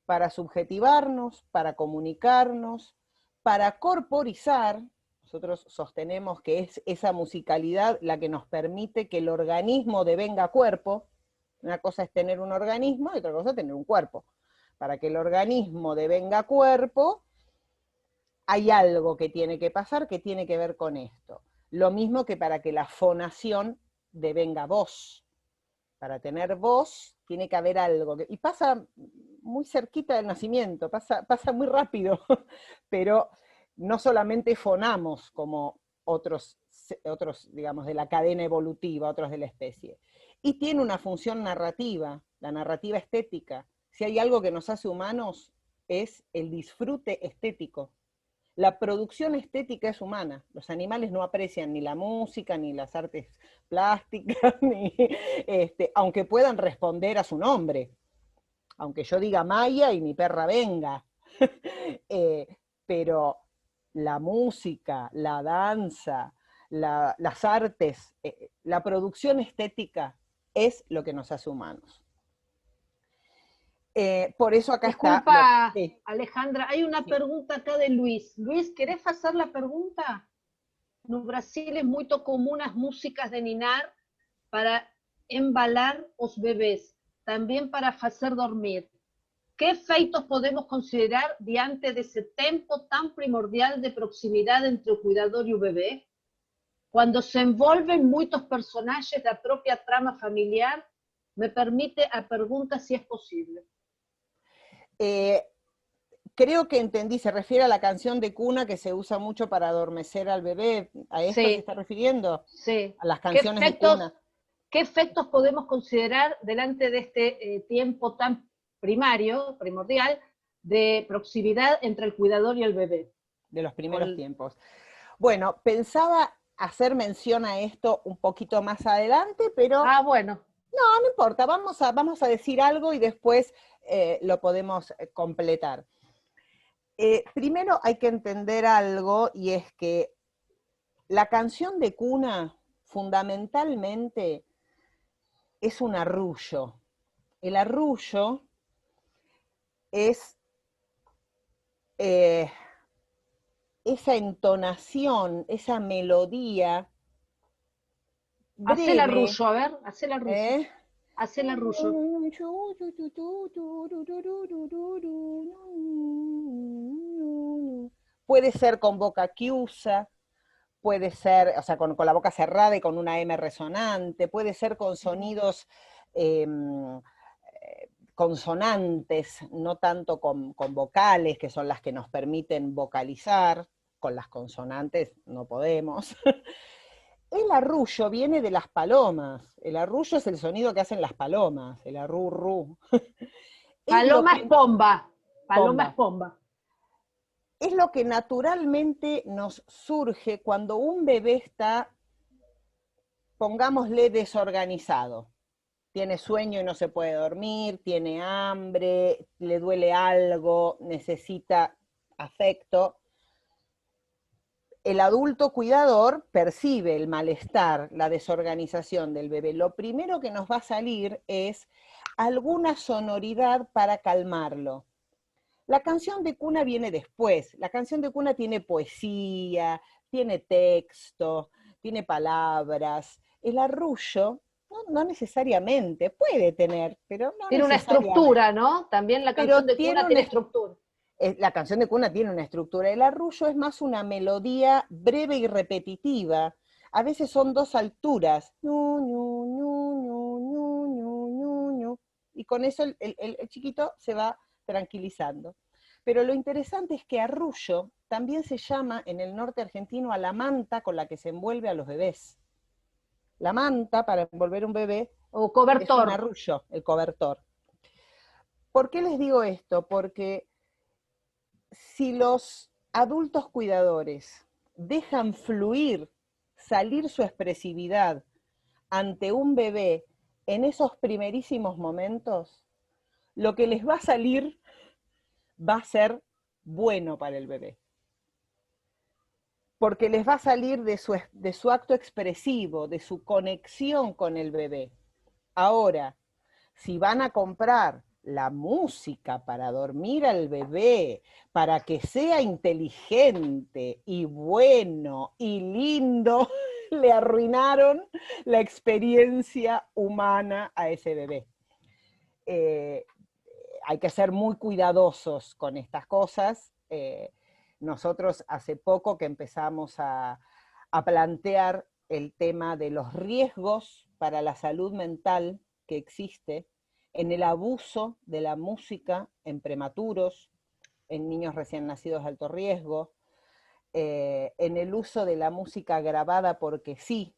Para subjetivarnos, para comunicarnos, para corporizar. Nosotros sostenemos que es esa musicalidad la que nos permite que el organismo devenga cuerpo. Una cosa es tener un organismo y otra cosa es tener un cuerpo. Para que el organismo devenga cuerpo, hay algo que tiene que pasar que tiene que ver con esto. Lo mismo que para que la fonación devenga voz. Para tener voz tiene que haber algo. Y pasa muy cerquita del nacimiento, pasa muy rápido, pero no solamente fonamos como otros, digamos, de la cadena evolutiva, otros de la especie. Y tiene una función narrativa, la narrativa estética. Si hay algo que nos hace humanos es el disfrute estético. La producción estética es humana. Los animales no aprecian ni la música, ni las artes plásticas, ni, aunque puedan responder a su nombre. Aunque yo diga Maya y mi perra venga. Pero la música, la danza, las artes, la producción estética es lo que nos hace humanos. Por eso acá Disculpa, está... Sí. Alejandra, hay una pregunta acá de Luis. Luis, ¿querés hacer la pregunta? No Brasil es muy común as músicas de ninar para embalar os bebés, también para hacer dormir. ¿Qué efectos podemos considerar diante de ese tempo tan primordial de proximidad entre o cuidador e o bebé? Cuando se envolven muchos personajes da propia trama familiar, me permite a pregunta si es posible. Creo que entendí, se refiere a la canción de cuna que se usa mucho para adormecer al bebé. ¿A esto se está refiriendo? Sí. A las canciones de cuna. ¿Qué efectos podemos considerar delante de este tiempo tan primordial, de proximidad entre el cuidador y el bebé? De los primeros tiempos. Bueno, pensaba hacer mención a esto un poquito más adelante, pero... Ah, bueno. No importa, vamos a decir algo y después lo podemos completar. Primero hay que entender algo, y es que la canción de cuna fundamentalmente es un arrullo. El arrullo es esa entonación, esa melodía breve. Hacé el arrullo, a ver, hacé el arrullo. Hacé el arrullo. Puede ser con boca chiusa, puede ser, o sea, con la boca cerrada y con una M resonante, puede ser con sonidos consonantes, no tanto con vocales, que son las que nos permiten vocalizar, con las consonantes no podemos. El arrullo viene de las palomas, el arrullo es el sonido que hacen las palomas, el arrurru. Paloma es pomba, paloma es pomba. Es lo que naturalmente nos surge cuando un bebé está, pongámosle, desorganizado. Tiene sueño y no se puede dormir, tiene hambre, le duele algo, necesita afecto. El adulto cuidador percibe el malestar, la desorganización del bebé. Lo primero que nos va a salir es alguna sonoridad para calmarlo. La canción de cuna viene después. La canción de cuna tiene poesía, tiene texto, tiene palabras. El arrullo no necesariamente, puede tener, pero no Tiene una necesariamente. estructura, ¿no? También la Pero canción de tiene cuna una, tiene estructura. la canción de cuna tiene una estructura. El arrullo es más una melodía breve y repetitiva. A veces son dos alturas. Ñu, ñu, ñu, ñu, ñu, ñu, ñu, ñu. Y con eso el chiquito se va tranquilizando. Pero lo interesante es que arrullo también se llama en el norte argentino a la manta con la que se envuelve a los bebés. La manta para envolver un bebé O es un cobertor. arrullo, el cobertor. ¿Por qué les digo esto? Porque si los adultos cuidadores dejan fluir, salir su expresividad ante un bebé en esos primerísimos momentos, lo que les va a salir va a ser bueno para el bebé. Porque les va a salir de su acto expresivo, de su conexión con el bebé. Ahora, si van a comprar la música para dormir al bebé, para que sea inteligente y bueno y lindo, le arruinaron la experiencia humana a ese bebé. Hay que ser muy cuidadosos con estas cosas. Nosotros hace poco que empezamos a plantear el tema de los riesgos para la salud mental que existe en el abuso de la música en prematuros, en niños recién nacidos de alto riesgo, en el uso de la música grabada porque sí.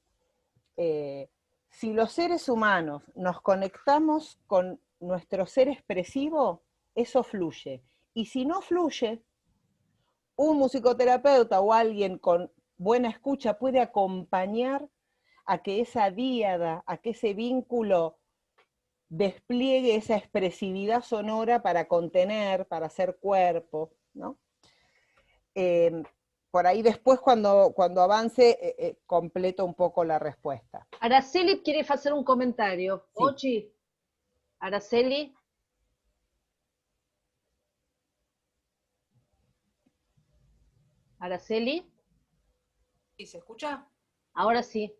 Si los seres humanos nos conectamos con nuestro ser expresivo, eso fluye. Y si no fluye, un musicoterapeuta o alguien con buena escucha puede acompañar a que esa díada, a que ese vínculo despliegue esa expresividad sonora para contener, para hacer cuerpo, ¿no? Por ahí después, cuando avance, completo un poco la respuesta. Araceli quiere hacer un comentario. Sí. Ochi, Araceli. Araceli. ¿Y se escucha? Ahora sí.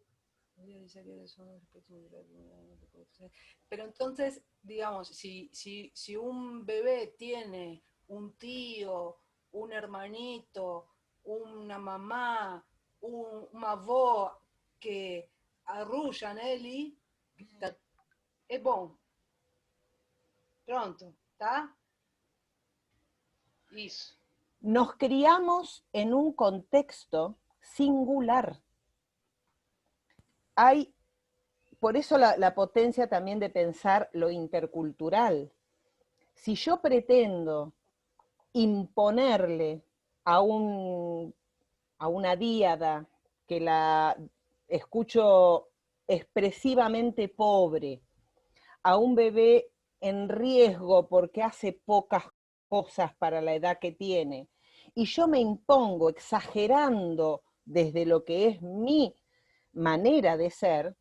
Pero entonces, digamos, si un bebé tiene un tío, un hermanito, una mamá, un avó que arrullan ele, es bom. Pronto, ¿está? Eso. Nos criamos en un contexto singular. Hay, por eso la potencia también de pensar lo intercultural. Si yo pretendo imponerle a una díada que la escucho expresivamente pobre, a un bebé en riesgo porque hace pocas cosas para la edad que tiene, y yo me impongo exagerando desde lo que es mi manera de ser,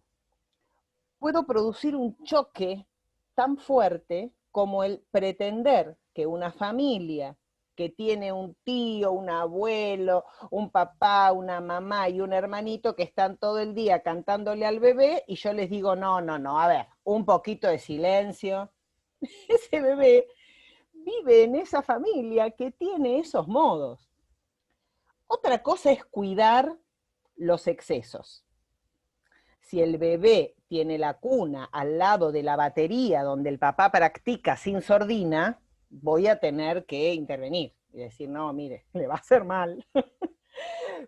puedo producir un choque tan fuerte como el pretender que una familia que tiene un tío, un abuelo, un papá, una mamá y un hermanito que están todo el día cantándole al bebé y yo les digo, no, a ver, un poquito de silencio. Ese bebé vive en esa familia que tiene esos modos. Otra cosa es cuidar los excesos. Si el bebé tiene la cuna al lado de la batería donde el papá practica sin sordina, voy a tener que intervenir y decir, no, mire, le va a hacer mal.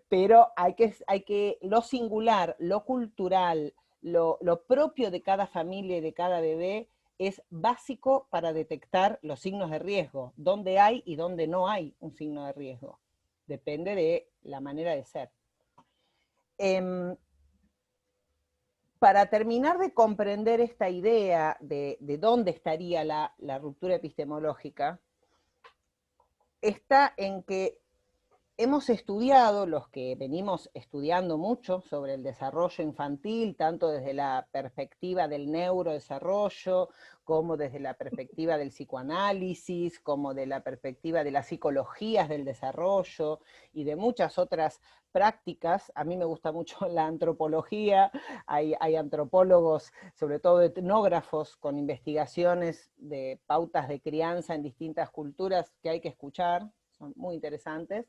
Pero hay que lo singular, lo cultural, lo propio de cada familia y de cada bebé es básico para detectar los signos de riesgo, dónde hay y dónde no hay un signo de riesgo. Depende de la manera de ser. Para terminar de comprender esta idea de dónde estaría la ruptura epistemológica, está en que hemos estudiado, los que venimos estudiando mucho sobre el desarrollo infantil, tanto desde la perspectiva del neurodesarrollo, como desde la perspectiva del psicoanálisis, como de la perspectiva de las psicologías del desarrollo y de muchas otras prácticas. A mí me gusta mucho la antropología, hay antropólogos, sobre todo etnógrafos, con investigaciones de pautas de crianza en distintas culturas que hay que escuchar, son muy interesantes.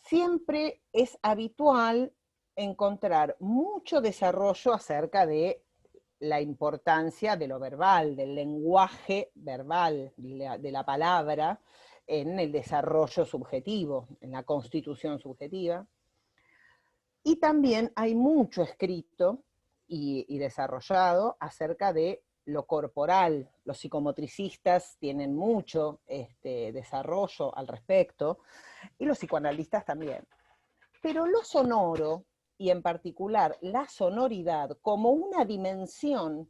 Siempre es habitual encontrar mucho desarrollo acerca de la importancia de lo verbal, del lenguaje verbal, de la palabra, en el desarrollo subjetivo, en la constitución subjetiva. Y también hay mucho escrito y desarrollado acerca de lo corporal. Los psicomotricistas tienen mucho desarrollo al respecto, y los psicoanalistas también. Pero lo sonoro, y en particular la sonoridad, como una dimensión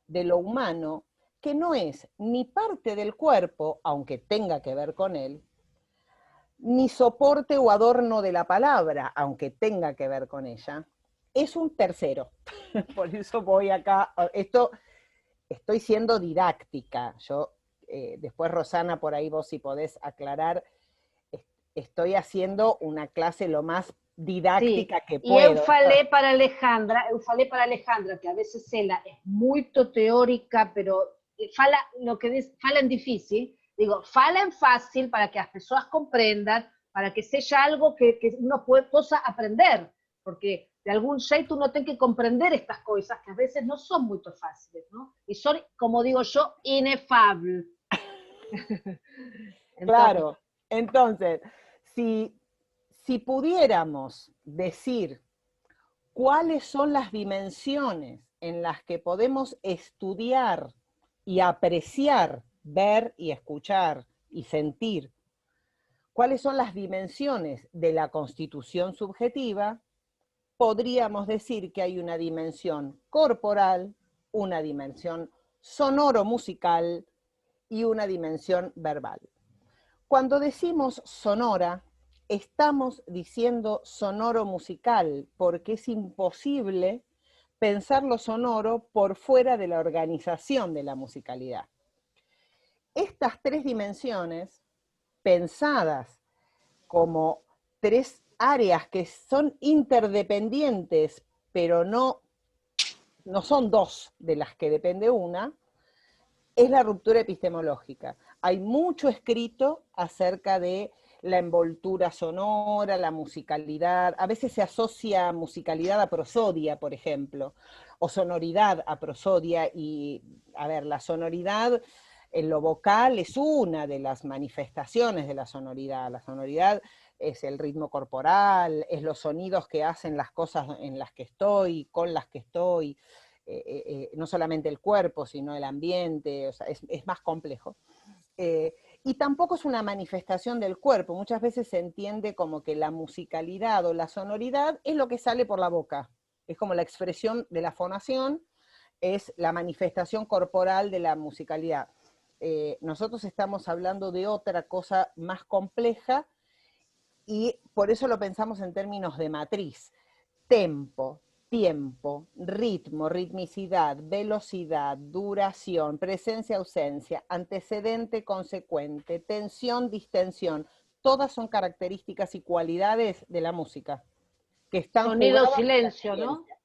de lo humano, que no es ni parte del cuerpo, aunque tenga que ver con él, ni soporte o adorno de la palabra, aunque tenga que ver con ella, es un tercero. Por eso voy acá, estoy siendo didáctica. Yo, después Rosana, por ahí vos si podés aclarar, estoy haciendo una clase lo más didáctica que puedo. Y eu falei para Alejandra, que a veces ela es muy teórica, pero fala lo que dice, fala en difícil, digo, fala en fácil para que las personas comprendan, para que sea algo que uno possa aprender, porque de algún jeito uno tiene que comprender estas cosas que a veces no son muy fáciles, ¿no? Y son, como digo yo, inefables. Claro, entonces, si pudiéramos decir cuáles son las dimensiones en las que podemos estudiar y apreciar, ver y escuchar y sentir, cuáles son las dimensiones de la constitución subjetiva, podríamos decir que hay una dimensión corporal, una dimensión sonoro-musical y una dimensión verbal. Cuando decimos sonora, estamos diciendo sonoro-musical, porque es imposible pensar lo sonoro por fuera de la organización de la musicalidad. Estas tres dimensiones, pensadas como tres áreas que son interdependientes, pero no son dos de las que depende una, es la ruptura epistemológica. Hay mucho escrito acerca de la envoltura sonora, la musicalidad. A veces se asocia musicalidad a prosodia, por ejemplo, o sonoridad a prosodia. Y, a ver, la sonoridad en lo vocal es una de las manifestaciones de la sonoridad. La sonoridad es el ritmo corporal, es los sonidos que hacen las cosas en las que estoy, con las que estoy. No solamente el cuerpo, sino el ambiente, o sea, es más complejo. Y tampoco es una manifestación del cuerpo. Muchas veces se entiende como que la musicalidad o la sonoridad es lo que sale por la boca. Es como la expresión de la fonación, es la manifestación corporal de la musicalidad. Nosotros estamos hablando de otra cosa más compleja, y por eso lo pensamos en términos de matriz. Tempo, tiempo, ritmo, ritmicidad, velocidad, duración, presencia, ausencia, antecedente, consecuente, tensión, distensión, todas son características y cualidades de la música que están Sonido, jugadas en la silencio, ¿no? ciencia.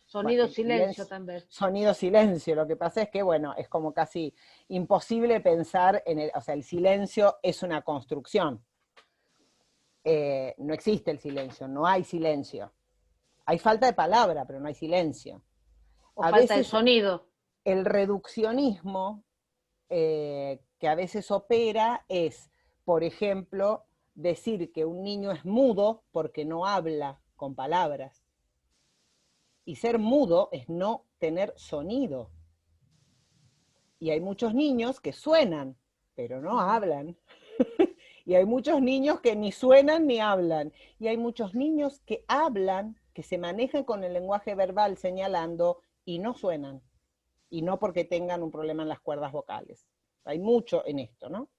Sonido, Bueno, silencio también. Sonido, silencio. Lo que pasa es que, bueno, es como casi imposible pensar en el, o sea, el silencio es una construcción. No existe el silencio, no hay silencio. Hay falta de palabra, pero no hay silencio. O falta de sonido. El reduccionismo que a veces opera es, por ejemplo, decir que un niño es mudo porque no habla con palabras. Y ser mudo es no tener sonido. Y hay muchos niños que suenan, pero no hablan. Y hay muchos niños que ni suenan ni hablan. Y hay muchos niños que hablan, que se manejan con el lenguaje verbal señalando y no suenan. Y no porque tengan un problema en las cuerdas vocales. Hay mucho en esto, ¿no?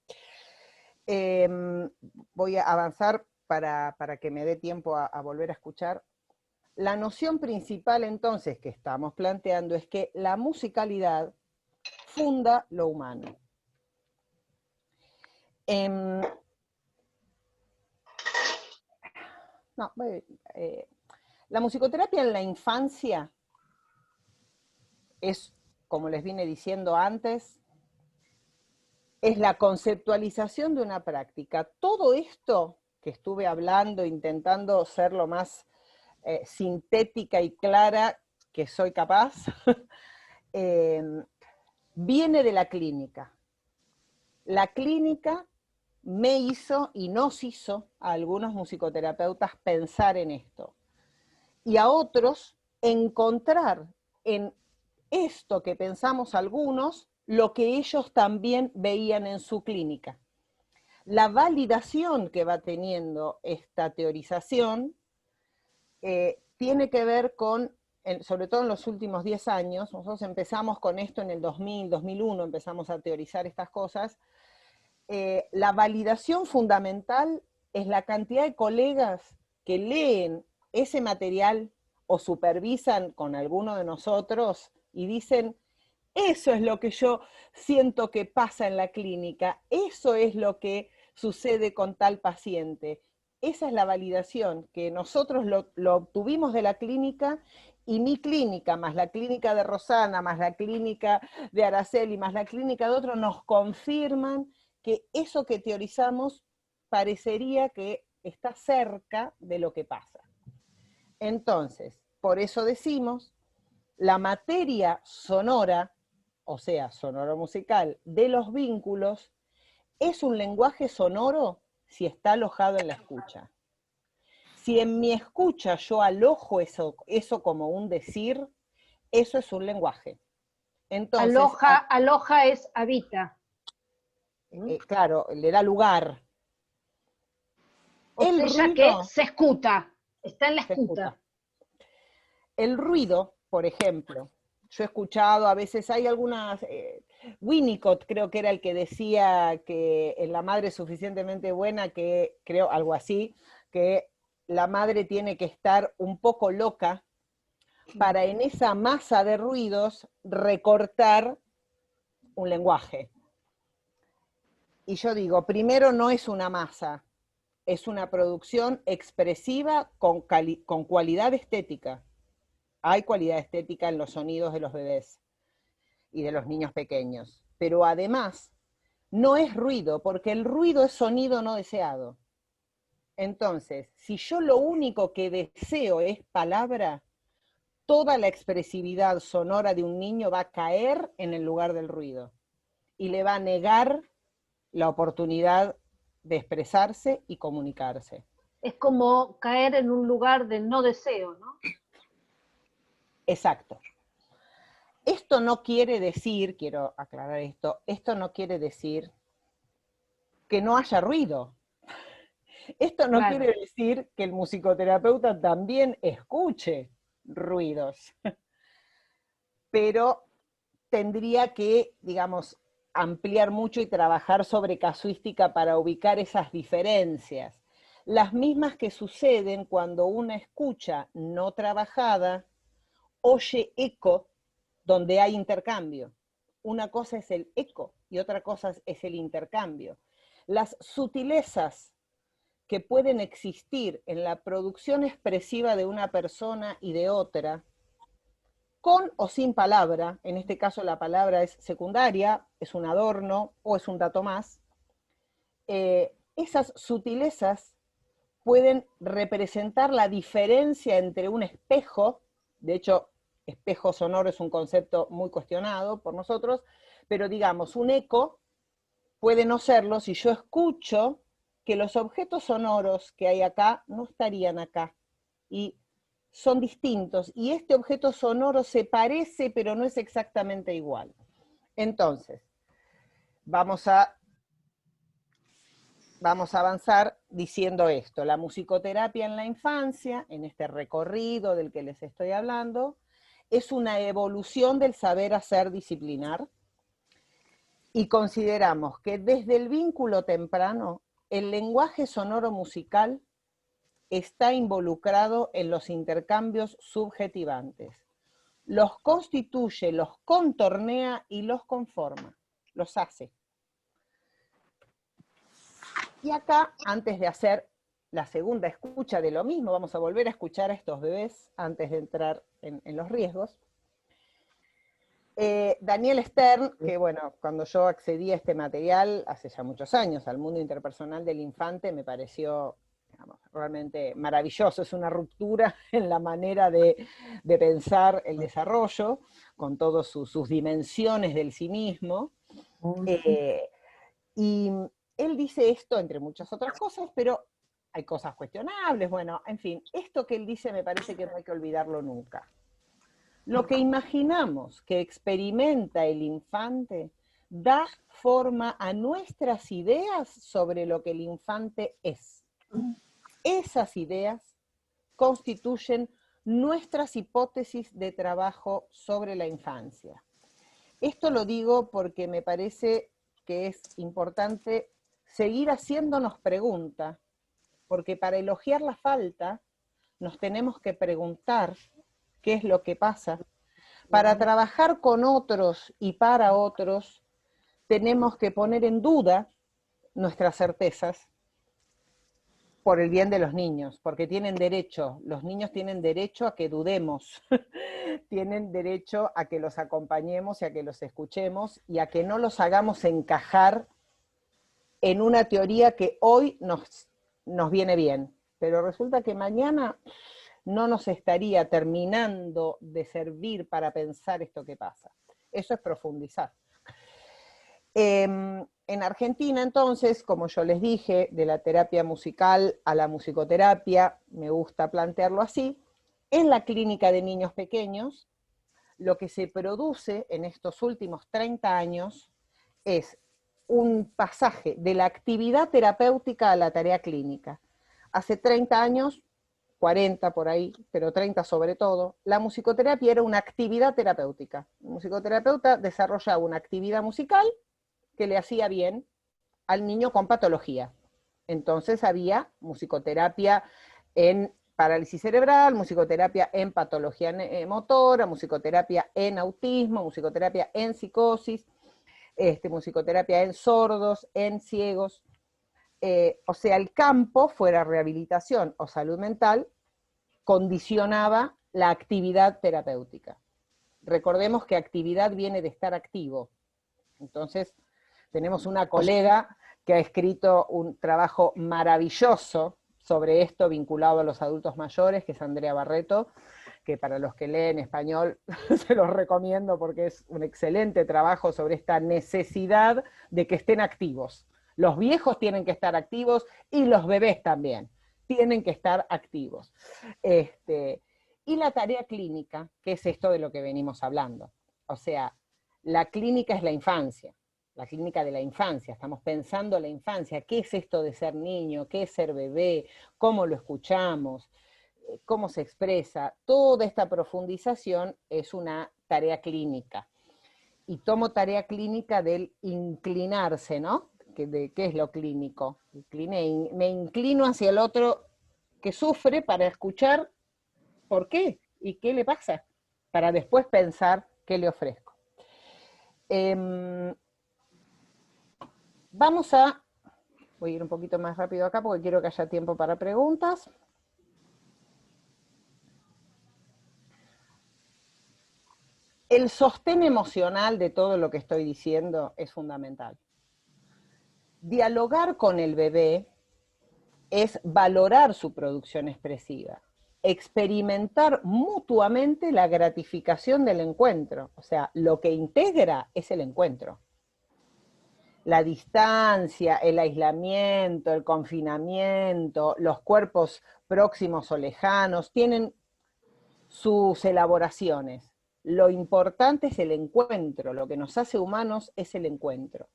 voy a avanzar para que me dé tiempo a volver a escuchar. La noción principal entonces que estamos planteando es que la musicalidad funda lo humano. La musicoterapia en la infancia es, como les vine diciendo antes, es la conceptualización de una práctica. Todo esto que estuve hablando, intentando ser lo más sintética y clara que soy capaz, viene de la clínica. La clínica me hizo y nos hizo a algunos musicoterapeutas pensar en esto. Y a otros encontrar en esto que pensamos algunos, lo que ellos también veían en su clínica. La validación que va teniendo esta teorización tiene que ver con, sobre todo en los últimos 10 años, nosotros empezamos con esto en el 2000, 2001, empezamos a teorizar estas cosas. La validación fundamental es la cantidad de colegas que leen ese material o supervisan con alguno de nosotros y dicen, eso es lo que yo siento que pasa en la clínica, eso es lo que sucede con tal paciente. Esa es la validación, que nosotros lo obtuvimos de la clínica, y mi clínica, más la clínica de Rosana, más la clínica de Araceli, más la clínica de otro, nos confirman que eso que teorizamos parecería que está cerca de lo que pasa. Entonces, por eso decimos, la materia sonora, o sea, sonoro-musical, de los vínculos, es un lenguaje sonoro si está alojado en la escucha. Si en mi escucha yo alojo eso como un decir, eso es un lenguaje. Entonces, aloja es habita. Claro, le da lugar. O sea que se escuta, está en la escuta. El ruido, por ejemplo, yo he escuchado, a veces hay algunas, Winnicott creo que era el que decía que en La madre suficientemente buena, que creo algo así, que la madre tiene que estar un poco loca para en esa masa de ruidos recortar un lenguaje. Y yo digo, primero no es una masa, es una producción expresiva con cualidad estética. Hay cualidad estética en los sonidos de los bebés y de los niños pequeños, pero además no es ruido, porque el ruido es sonido no deseado. Entonces, si yo lo único que deseo es palabra, toda la expresividad sonora de un niño va a caer en el lugar del ruido y le va a negar la oportunidad de expresarse y comunicarse. Es como caer en un lugar de no deseo, ¿no? Exacto. Esto no quiere decir, quiero aclarar esto no quiere decir que no haya ruido. Esto no quiere decir que el musicoterapeuta también escuche ruidos. Pero tendría que, digamos, ampliar mucho y trabajar sobre casuística para ubicar esas diferencias. Las mismas que suceden cuando una escucha no trabajada oye eco donde hay intercambio. Una cosa es el eco y otra cosa es el intercambio. Las sutilezas que pueden existir en la producción expresiva de una persona y de otra, con o sin palabra, en este caso la palabra es secundaria, es un adorno o es un dato más, esas sutilezas pueden representar la diferencia entre un espejo, de hecho, espejo sonoro es un concepto muy cuestionado por nosotros, pero digamos, un eco puede no serlo si yo escucho que los objetos sonoros que hay acá no estarían acá, y son distintos, y este objeto sonoro se parece, pero no es exactamente igual. Entonces, vamos a avanzar diciendo esto. La musicoterapia en la infancia, en este recorrido del que les estoy hablando, es una evolución del saber hacer disciplinar, y consideramos que desde el vínculo temprano, el lenguaje sonoro musical está involucrado en los intercambios subjetivantes. Los constituye, los contornea y los conforma, los hace. Y acá, antes de hacer la segunda escucha de lo mismo, vamos a volver a escuchar a estos bebés antes de entrar en los riesgos. Daniel Stern, que bueno, cuando yo accedí a este material hace ya muchos años, al mundo interpersonal del infante, me pareció, digamos, realmente maravilloso. Es una ruptura en la manera de pensar el desarrollo, con todas sus dimensiones del sí mismo. Y él dice esto, entre muchas otras cosas, pero hay cosas cuestionables, bueno, en fin, esto que él dice me parece que no hay que olvidarlo nunca. Lo que imaginamos que experimenta el infante da forma a nuestras ideas sobre lo que el infante es. Esas ideas constituyen nuestras hipótesis de trabajo sobre la infancia. Esto lo digo porque me parece que es importante seguir haciéndonos preguntas, porque para elogiar la falta nos tenemos que preguntar qué es lo que pasa. Para trabajar con otros y para otros, tenemos que poner en duda nuestras certezas por el bien de los niños, porque tienen derecho, los niños tienen derecho a que dudemos, tienen derecho a que los acompañemos y a que los escuchemos y a que no los hagamos encajar en una teoría que hoy nos viene bien, pero resulta que mañana no nos estaría terminando de servir para pensar esto que pasa. Eso es profundizar. En Argentina, entonces, como yo les dije, de la terapia musical a la musicoterapia, me gusta plantearlo así, en la clínica de niños pequeños, lo que se produce en estos últimos 30 años es un pasaje de la actividad terapéutica a la tarea clínica. Hace 30 años, 40 por ahí, pero 30 sobre todo, la musicoterapia era una actividad terapéutica. El musicoterapeuta desarrollaba una actividad musical que le hacía bien al niño con patología. Entonces había musicoterapia en parálisis cerebral, musicoterapia en patología motora, musicoterapia en autismo, musicoterapia en psicosis, musicoterapia en sordos, en ciegos. O sea, el campo, fuera rehabilitación o salud mental, condicionaba la actividad terapéutica. Recordemos que actividad viene de estar activo. Entonces, tenemos una colega que ha escrito un trabajo maravilloso sobre esto vinculado a los adultos mayores, que es Andrea Barreto, que para los que leen español se los recomiendo porque es un excelente trabajo sobre esta necesidad de que estén activos. Los viejos tienen que estar activos y los bebés también tienen que estar activos. Y la tarea clínica, que es esto de lo que venimos hablando. O sea, la clínica es la infancia, la clínica de la infancia, estamos pensando la infancia, ¿qué es esto de ser niño? ¿Qué es ser bebé? ¿Cómo lo escuchamos? ¿Cómo se expresa? Toda esta profundización es una tarea clínica. Y tomo tarea clínica del inclinarse, ¿no? ¿Qué es lo clínico? Me inclino hacia el otro que sufre para escuchar por qué y qué le pasa, para después pensar qué le ofrezco. Voy a ir un poquito más rápido acá porque quiero que haya tiempo para preguntas. El sostén emocional de todo lo que estoy diciendo es fundamental. Dialogar con el bebé es valorar su producción expresiva, experimentar mutuamente la gratificación del encuentro. O sea, lo que integra es el encuentro. La distancia, el aislamiento, el confinamiento, los cuerpos próximos o lejanos, tienen sus elaboraciones. Lo importante es el encuentro, lo que nos hace humanos es el encuentro.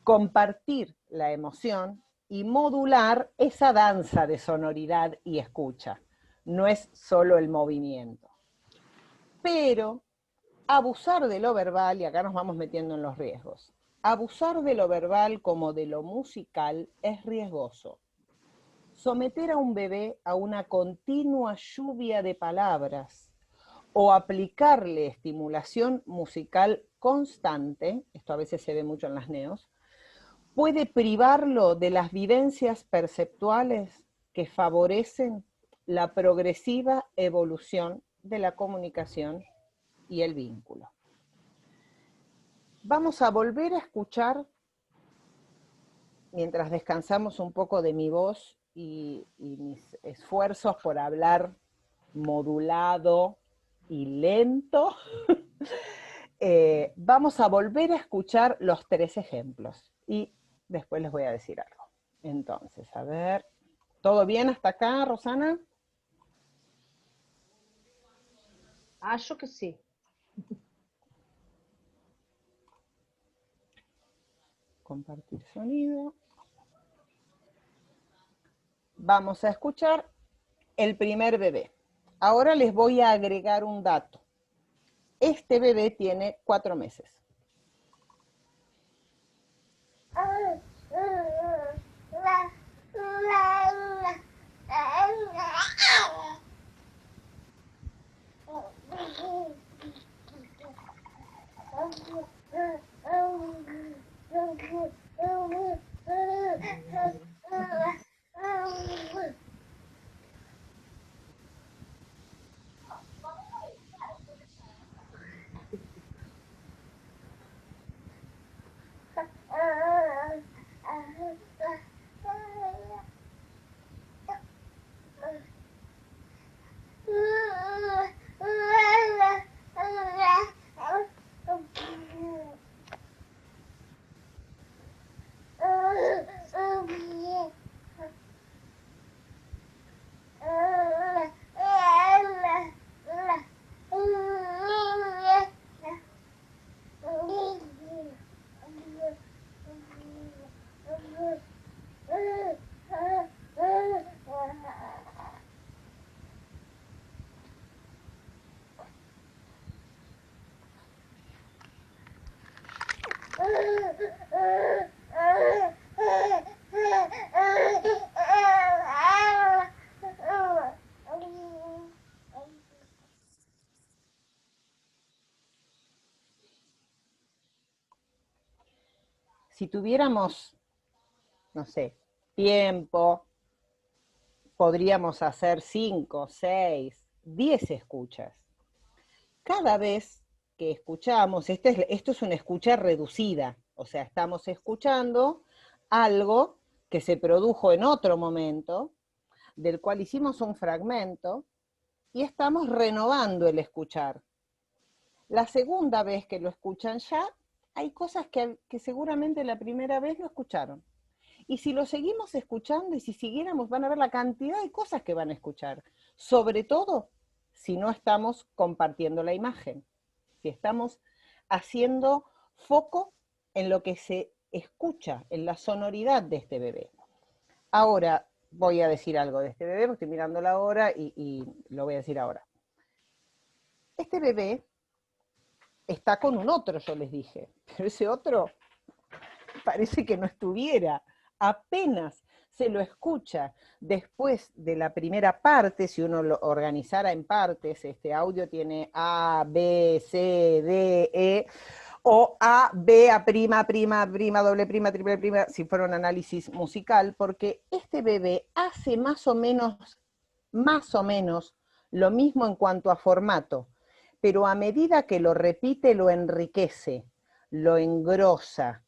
Compartir la emoción y modular esa danza de sonoridad y escucha. No es solo el movimiento. Pero abusar de lo verbal, y acá nos vamos metiendo en los riesgos, Abusar de lo verbal como de lo musical es riesgoso. Someter a un bebé a una continua lluvia de palabras o aplicarle estimulación musical constante, esto a veces se ve mucho en las neos, puede privarlo de las vivencias perceptuales que favorecen la progresiva evolución de la comunicación y el vínculo. Vamos a volver a escuchar, mientras descansamos un poco de mi voz y mis esfuerzos por hablar modulado y lento, vamos a volver a escuchar los 3 ejemplos y después les voy a decir algo. Entonces, a ver, ¿todo bien hasta acá, Rosana? Acho que sí. Compartir sonido. Vamos a escuchar el primer bebé. Ahora les voy a agregar un dato. Este bebé tiene 4 meses. Si tuviéramos, no sé, tiempo, podríamos hacer 5, 6, 10 escuchas. Cada vez que escuchamos, esto es una escucha reducida, o sea, estamos escuchando algo que se produjo en otro momento, del cual hicimos un fragmento, y estamos renovando el escuchar. La segunda vez que lo escuchan ya, hay cosas que seguramente la primera vez no escucharon. Y si lo seguimos escuchando y si siguiéramos, van a ver la cantidad de cosas que van a escuchar. Sobre todo si no estamos compartiendo la imagen. Si estamos haciendo foco en lo que se escucha, en la sonoridad de este bebé. Ahora voy a decir algo de este bebé, porque estoy mirando la hora y lo voy a decir ahora. Este bebé está con un otro, yo les dije, pero ese otro parece que no estuviera. Apenas se lo escucha después de la primera parte, si uno lo organizara en partes, este audio tiene A, B, C, D, E, o A, B, A', prima, doble prima, triple prima, si fuera un análisis musical, porque este bebé hace más o menos lo mismo en cuanto a formato, pero a medida que lo repite, lo enriquece, lo engrosa,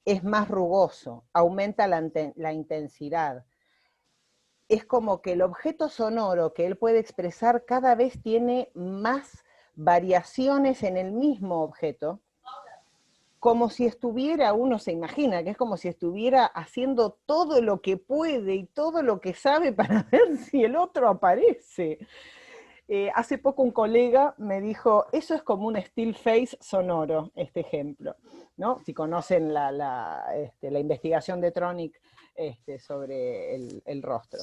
es más rugoso, aumenta la intensidad. Es como que el objeto sonoro que él puede expresar cada vez tiene más variaciones en el mismo objeto, como si estuviera, uno se imagina que es como si estuviera haciendo todo lo que puede y todo lo que sabe para ver si el otro aparece. Hace poco un colega me dijo, eso es como un still face sonoro, este ejemplo, ¿no? Si conocen la investigación de Tronic sobre el rostro.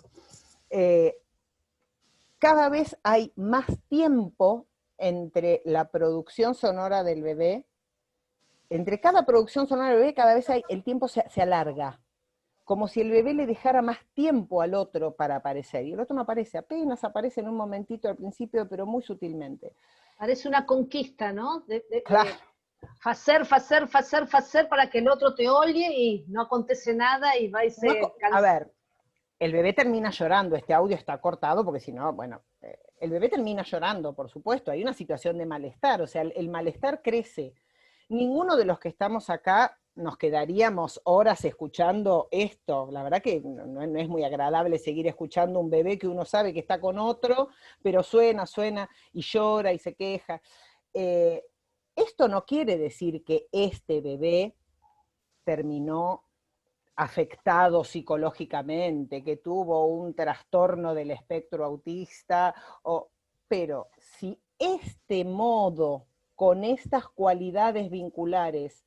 Cada vez hay más tiempo entre la producción sonora del bebé entre cada producción sonora del bebé cada vez el tiempo se alarga, como si el bebé le dejara más tiempo al otro para aparecer, y el otro no aparece, apenas aparece en un momentito al principio, pero muy sutilmente. Parece una conquista, ¿no? Claro. Facer para que el otro te oye y no acontece nada y va y se A ver, el bebé termina llorando, este audio está cortado porque si no, bueno, el bebé termina llorando, por supuesto, hay una situación de malestar, o sea, el malestar crece. Ninguno de los que estamos acá nos quedaríamos horas escuchando esto, la verdad que no es muy agradable seguir escuchando un bebé que uno sabe que está con otro, pero suena y llora y se queja. Esto no quiere decir que este bebé terminó afectado psicológicamente, que tuvo un trastorno del espectro autista, pero si este modo, con estas cualidades vinculares,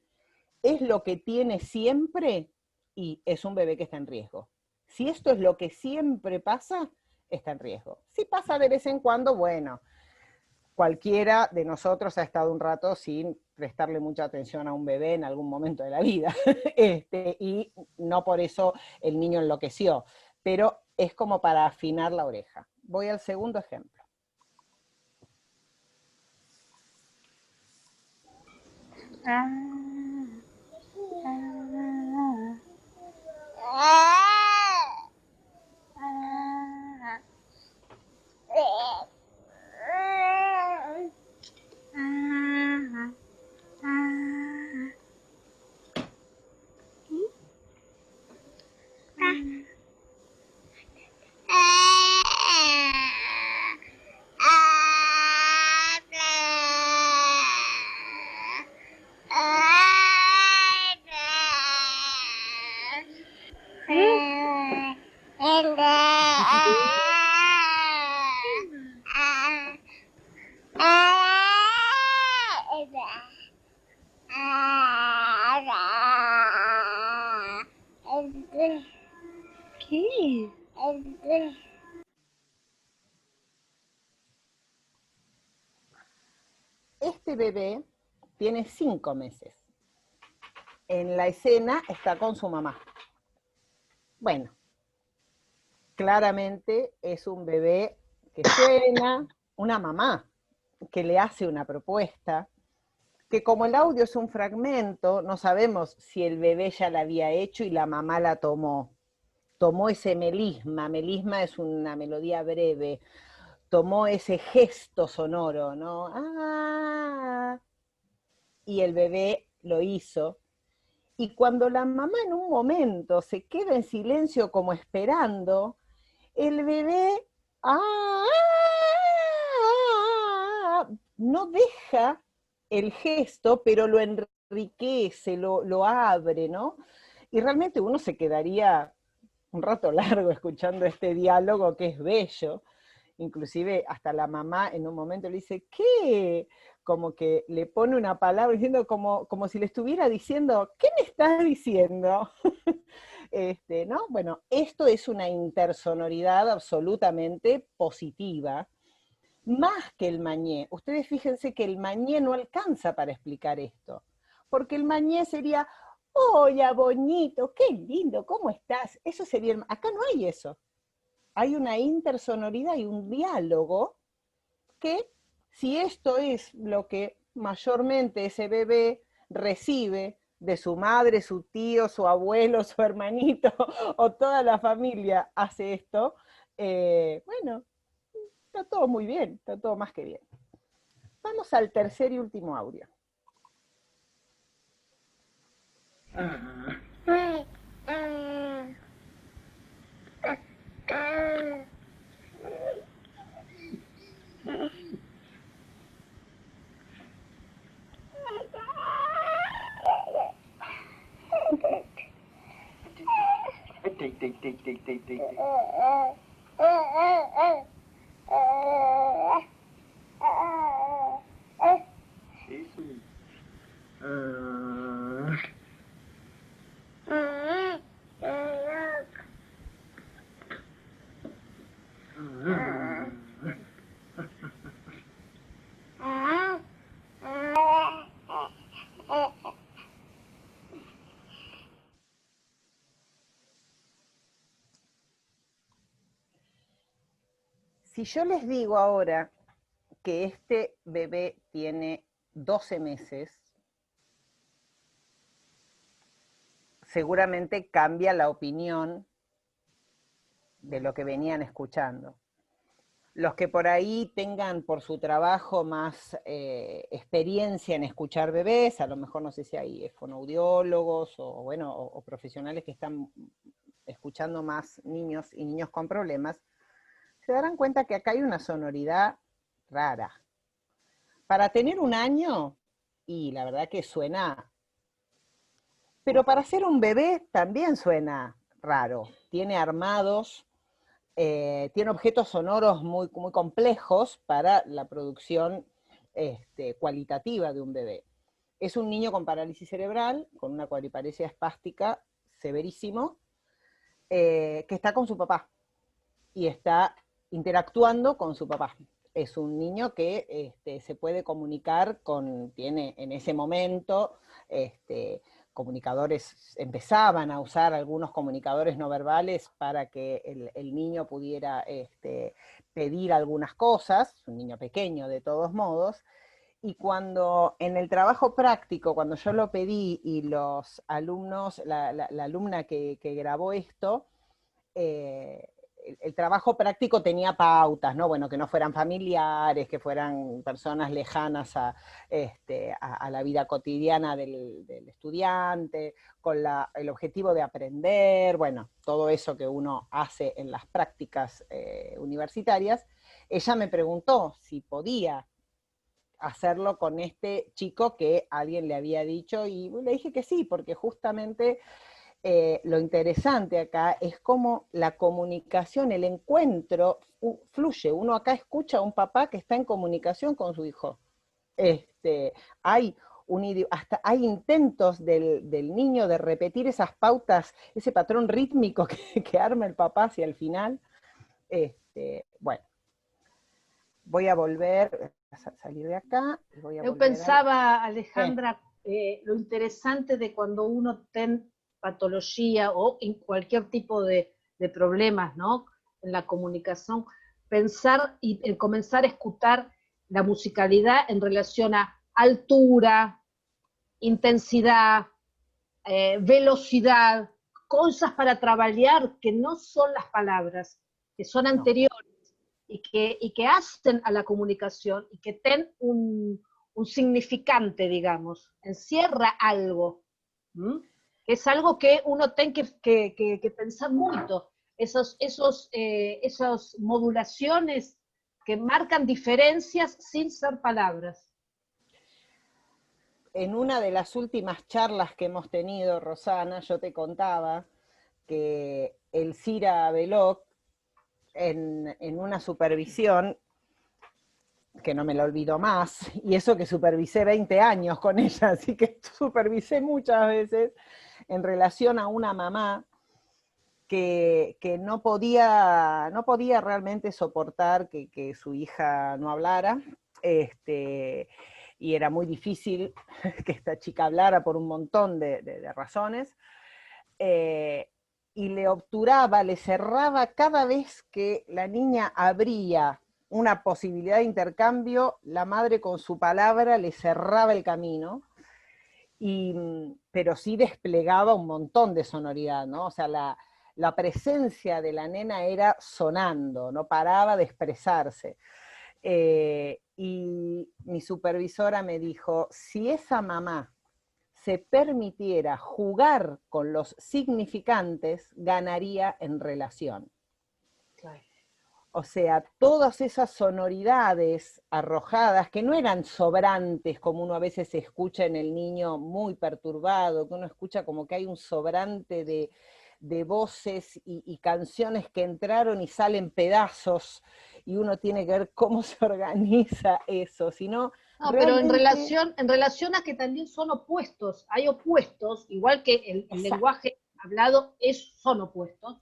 es lo que tiene siempre, y es un bebé que está en riesgo. Si esto es lo que siempre pasa, está en riesgo. Si pasa de vez en cuando, bueno, cualquiera de nosotros ha estado un rato sin prestarle mucha atención a un bebé en algún momento de la vida, y no por eso el niño enloqueció, pero es como para afinar la oreja. Voy al segundo ejemplo. ¿Qué? Este bebé tiene 5 meses. En la escena está con su mamá. Bueno, claramente es un bebé que suena, una mamá que le hace una propuesta, que como el audio es un fragmento, no sabemos si el bebé ya la había hecho y la mamá la tomó ese melisma es una melodía breve, tomó ese gesto sonoro, ¿no? ¡Ah! Y el bebé lo hizo. Y cuando la mamá en un momento se queda en silencio como esperando, el bebé ¡ah! No deja el gesto, pero lo enriquece, lo abre, ¿no? Y realmente uno se quedaría un rato largo escuchando este diálogo que es bello. Inclusive hasta la mamá en un momento le dice, ¿qué? Como que le pone una palabra diciendo como si le estuviera diciendo, ¿qué me estás diciendo? ¿No? Bueno, esto es una intersonoridad absolutamente positiva, más que el mañé. Ustedes fíjense que el mañé no alcanza para explicar esto, porque el mañé sería, hola, bonito, qué lindo, ¿cómo estás? Eso sería, acá no hay eso. Hay una intersonoridad y un diálogo que, si esto es lo que mayormente ese bebé recibe de su madre, su tío, su abuelo, su hermanito, o toda la familia hace esto, bueno, está todo muy bien, está todo más que bien. Vamos al tercer y último audio. Si yo les digo ahora que este bebé tiene 12 meses, seguramente cambia la opinión de lo que venían escuchando. Los que por ahí tengan por su trabajo más experiencia en escuchar bebés, a lo mejor no sé si hay fonoaudiólogos o, bueno, o profesionales que están escuchando más niños y niños con problemas, se darán cuenta que acá hay una sonoridad rara. Para tener 1 año, y la verdad que suena, pero para ser un bebé también suena raro. Tiene armados, tiene objetos sonoros muy, muy complejos para la producción cualitativa de un bebé. Es un niño con parálisis cerebral, con una cuadriparesia espástica severísimo, que está con su papá y está interactuando con su papá. Es un niño que se puede comunicar tiene en ese momento comunicadores, empezaban a usar algunos comunicadores no verbales para que el niño pudiera pedir algunas cosas, un niño pequeño de todos modos, y cuando en el trabajo práctico, cuando yo lo pedí y los alumnos, la alumna que grabó esto, el trabajo práctico tenía pautas, ¿no? Bueno, que no fueran familiares, que fueran personas lejanas a la vida cotidiana del estudiante, con el objetivo de aprender, bueno, todo eso que uno hace en las prácticas universitarias. Ella me preguntó si podía hacerlo con este chico que alguien le había dicho, y le dije que sí, porque justamente lo interesante acá es cómo la comunicación, el encuentro fluye. Uno acá escucha a un papá que está en comunicación con su hijo. Hasta hay intentos del niño de repetir esas pautas, ese patrón rítmico que arma el papá hacia el final. Bueno, voy a volver a salir de acá. Yo pensaba, Alejandra, lo interesante de cuando uno ten patología o en cualquier tipo de problemas, ¿no? En la comunicación, pensar y comenzar a escuchar la musicalidad en relación a altura, intensidad, velocidad, cosas para trabajar que no son las palabras, que son anteriores y que hacen a la comunicación y que tienen un significante, digamos, encierra algo. Es algo que uno tiene que pensar mucho, esas modulaciones que marcan diferencias sin ser palabras. En una de las últimas charlas que hemos tenido, Rosana, yo te contaba que Elcira Veloc, en una supervisión, que no me lo olvido más, y eso que supervisé 20 años con ella, así que supervisé muchas veces, en relación a una mamá que no podía realmente soportar que su hija no hablara, y era muy difícil que esta chica hablara por un montón de razones, y le obturaba, le cerraba cada vez que la niña abría una posibilidad de intercambio, la madre con su palabra le cerraba el camino, pero sí desplegaba un montón de sonoridad, ¿no? O sea, la presencia de la nena era sonando, no paraba de expresarse. Y mi supervisora me dijo, si esa mamá se permitiera jugar con los significantes, ganaría en relación. Claro. O sea, todas esas sonoridades arrojadas, que no eran sobrantes, como uno a veces escucha en el niño muy perturbado, que uno escucha como que hay un sobrante de voces y canciones que entraron y salen pedazos, y uno tiene que ver cómo se organiza eso, sino... No, realmente... pero en relación a que también son opuestos, hay opuestos, igual que el lenguaje hablado son opuestos,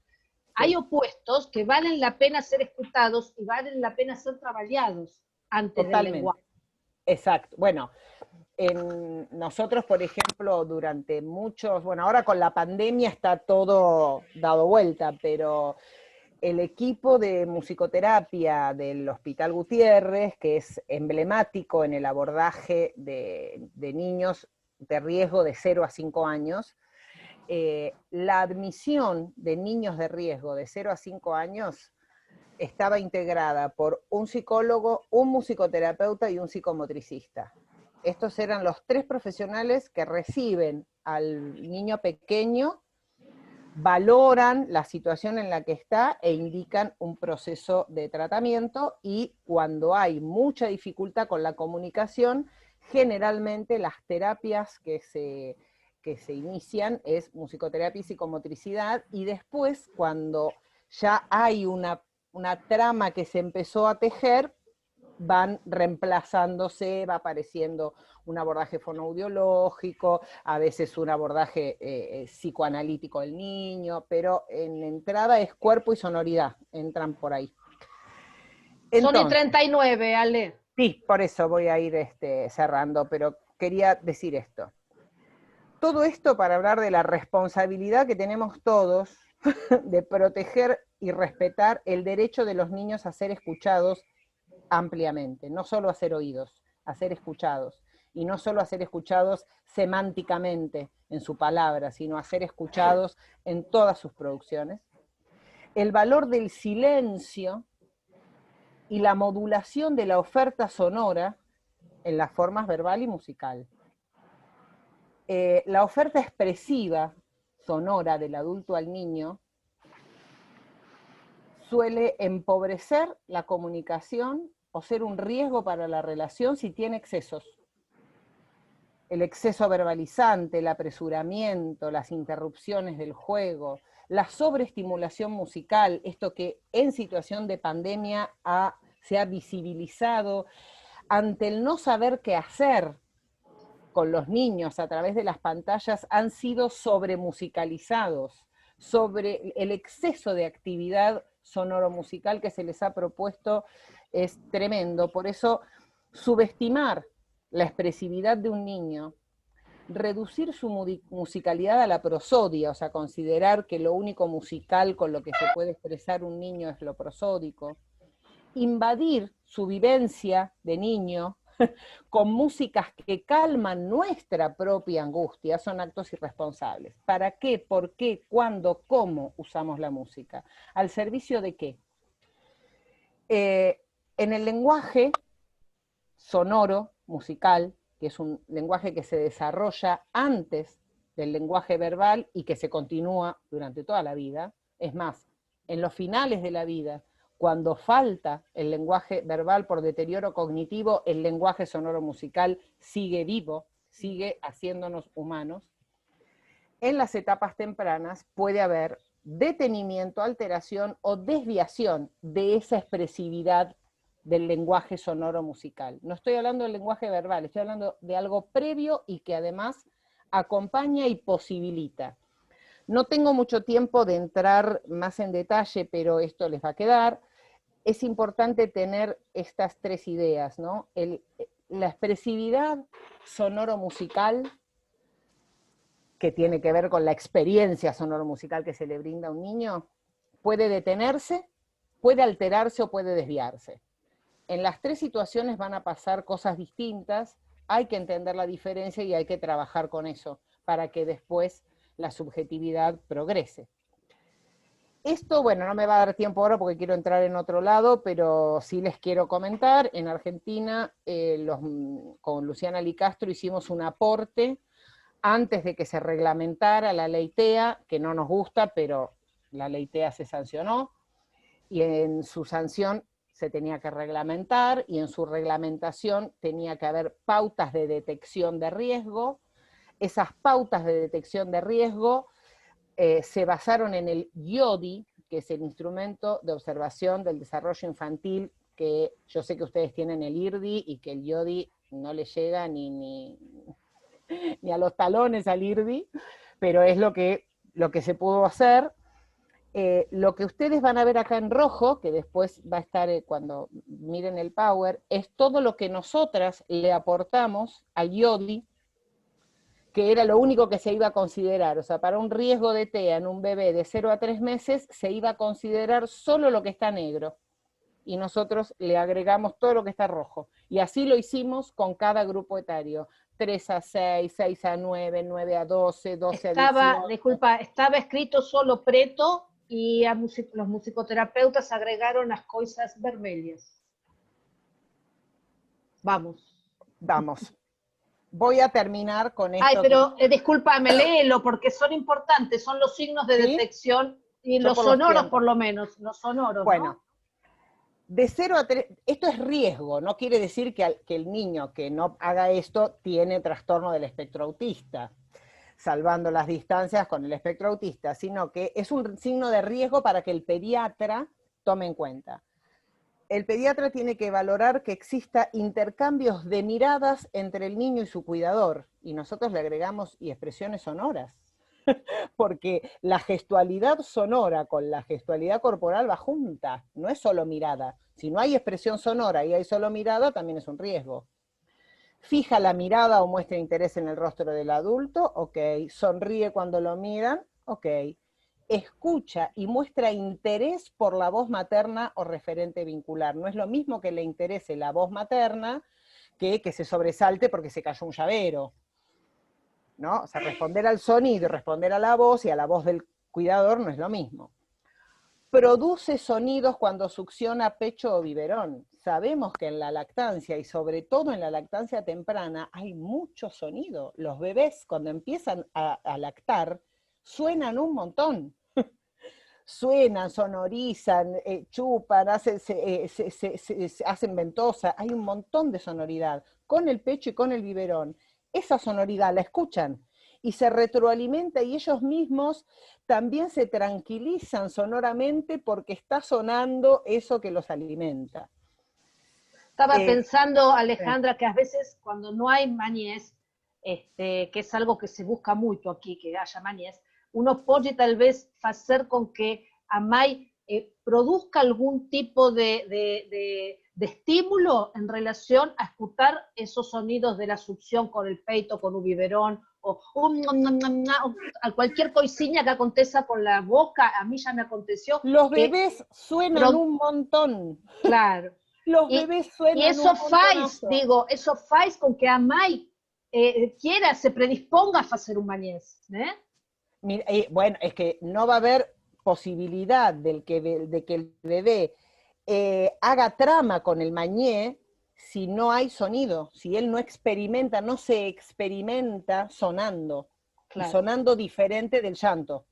hay opuestos que valen la pena ser escuchados y valen la pena ser trabajados antes Totalmente. del lenguaje. Exacto. Bueno, nosotros, por ejemplo, durante muchos, bueno, ahora con la pandemia está todo dado vuelta, pero el equipo de musicoterapia del Hospital Gutiérrez, que es emblemático en el abordaje de niños de riesgo de 0 a 5 años, la admisión de niños de riesgo de 0 a 5 años estaba integrada por un psicólogo, un musicoterapeuta y un psicomotricista. Estos eran los 3 profesionales que reciben al niño pequeño, valoran la situación en la que está e indican un proceso de tratamiento, y cuando hay mucha dificultad con la comunicación, generalmente las terapias que se inician es musicoterapia y psicomotricidad, y después cuando ya hay una trama que se empezó a tejer, van reemplazándose, va apareciendo un abordaje fonoaudiológico, a veces un abordaje psicoanalítico del niño, pero en entrada es cuerpo y sonoridad, entran por ahí. Son y 39, Ale. Sí, por eso voy a ir cerrando, pero quería decir esto. Todo esto para hablar de la responsabilidad que tenemos todos de proteger y respetar el derecho de los niños a ser escuchados ampliamente, no solo a ser oídos, a ser escuchados, y no solo a ser escuchados semánticamente en su palabra, sino a ser escuchados en todas sus producciones. El valor del silencio y la modulación de la oferta sonora en las formas verbal y musical. La oferta expresiva sonora del adulto al niño suele empobrecer la comunicación o ser un riesgo para la relación si tiene excesos. El exceso verbalizante, el apresuramiento, las interrupciones del juego, la sobreestimulación musical, esto que en situación de pandemia se ha visibilizado ante el no saber qué hacer con los niños a través de las pantallas, han sido sobremusicalizados, sobre el exceso de actividad sonoro-musical que se les ha propuesto es tremendo. Por eso, subestimar la expresividad de un niño, reducir su musicalidad a la prosodia, o sea, considerar que lo único musical con lo que se puede expresar un niño es lo prosódico, invadir su vivencia de niño con músicas que calman nuestra propia angustia, son actos irresponsables. ¿Para qué, por qué, cuándo, cómo usamos la música? ¿Al servicio de qué? En el lenguaje sonoro, musical, que es un lenguaje que se desarrolla antes del lenguaje verbal y que se continúa durante toda la vida, es más, en los finales de la vida, cuando falta el lenguaje verbal por deterioro cognitivo, el lenguaje sonoro musical sigue vivo, sigue haciéndonos humanos. En las etapas tempranas puede haber detenimiento, alteración o desviación de esa expresividad del lenguaje sonoro musical. No estoy hablando del lenguaje verbal, estoy hablando de algo previo y que además acompaña y posibilita. No tengo mucho tiempo de entrar más en detalle, pero esto les va a quedar. Es importante tener estas 3 ideas, ¿no? La expresividad sonoro-musical, que tiene que ver con la experiencia sonoro-musical que se le brinda a un niño, puede detenerse, puede alterarse o puede desviarse. En las 3 situaciones van a pasar cosas distintas, hay que entender la diferencia y hay que trabajar con eso para que después la subjetividad progrese. Esto, bueno, no me va a dar tiempo ahora porque quiero entrar en otro lado, pero sí les quiero comentar, en Argentina, con Luciana Licastro hicimos un aporte antes de que se reglamentara la ley TEA, que no nos gusta, pero la ley TEA se sancionó, y en su sanción se tenía que reglamentar, y en su reglamentación tenía que haber pautas de detección de riesgo. Esas pautas de detección de riesgo se basaron en el IODI, que es el Instrumento de Observación del Desarrollo Infantil, que yo sé que ustedes tienen el IRDI y que el IODI no le llega ni a los talones al IRDI, pero es lo que se pudo hacer. Lo que ustedes van a ver acá en rojo, que después va a estar cuando miren el Power, es todo lo que nosotras le aportamos al IODI, que era lo único que se iba a considerar. O sea, para un riesgo de TEA en un bebé de 0 a 3 meses, se iba a considerar solo lo que está negro. Y nosotros le agregamos todo lo que está rojo. Y así lo hicimos con cada grupo etario. 3 a 6, 6 a 9, 9 a 12, 12 a 18. Disculpa, estaba escrito solo preto y los musicoterapeutas agregaron las cosas vermelhas. Vamos. Voy a terminar con esto. Ay, pero discúlpame, léelo, porque son importantes, son los signos de detección y los sonoros por lo menos, los sonoros, bueno, ¿no? De 0 a 3, esto es riesgo, no quiere decir que el niño que no haga esto tiene trastorno del espectro autista, salvando las distancias con el espectro autista, sino que es un signo de riesgo para que el pediatra tome en cuenta. El pediatra tiene que valorar que exista intercambios de miradas entre el niño y su cuidador, y nosotros le agregamos y expresiones sonoras, porque la gestualidad sonora con la gestualidad corporal va junta, no es solo mirada. Si no hay expresión sonora y hay solo mirada, también es un riesgo. Fija la mirada o muestra interés en el rostro del adulto, ok. Sonríe cuando lo miran, ok. Escucha y muestra interés por la voz materna o referente vincular. No es lo mismo que le interese la voz materna que se sobresalte porque se cayó un llavero, ¿no? O sea, responder al sonido y responder a la voz y a la voz del cuidador no es lo mismo. Produce sonidos cuando succiona pecho o biberón. Sabemos que en la lactancia, y sobre todo en la lactancia temprana, hay mucho sonido. Los bebés, cuando empiezan a lactar, suenan un montón. Suenan, sonorizan, chupan, hacen ventosa, hay un montón de sonoridad, con el pecho y con el biberón. Esa sonoridad la escuchan y se retroalimenta y ellos mismos también se tranquilizan sonoramente porque está sonando eso que los alimenta. Estaba pensando, Alejandra, que a veces cuando no hay mañez, que es algo que se busca mucho aquí, que haya mañez, uno puede tal vez hacer con que a mãe produzca algún tipo de estímulo en relación a escuchar esos sonidos de la succión con el peito, con un biberón, o cualquier coisinha que acontezca con la boca. A mí ya me aconteció. Los bebés suenan un montón. Claro. Los bebés suenan y eso un montonazo. eso faz con que a mãe quiera, se predisponga a hacer un mañez, Mira, bueno, es que no va a haber posibilidad de que el bebé haga trama con el mañé si no hay sonido, si él no experimenta, no se experimenta sonando, claro. Y sonando diferente del llanto.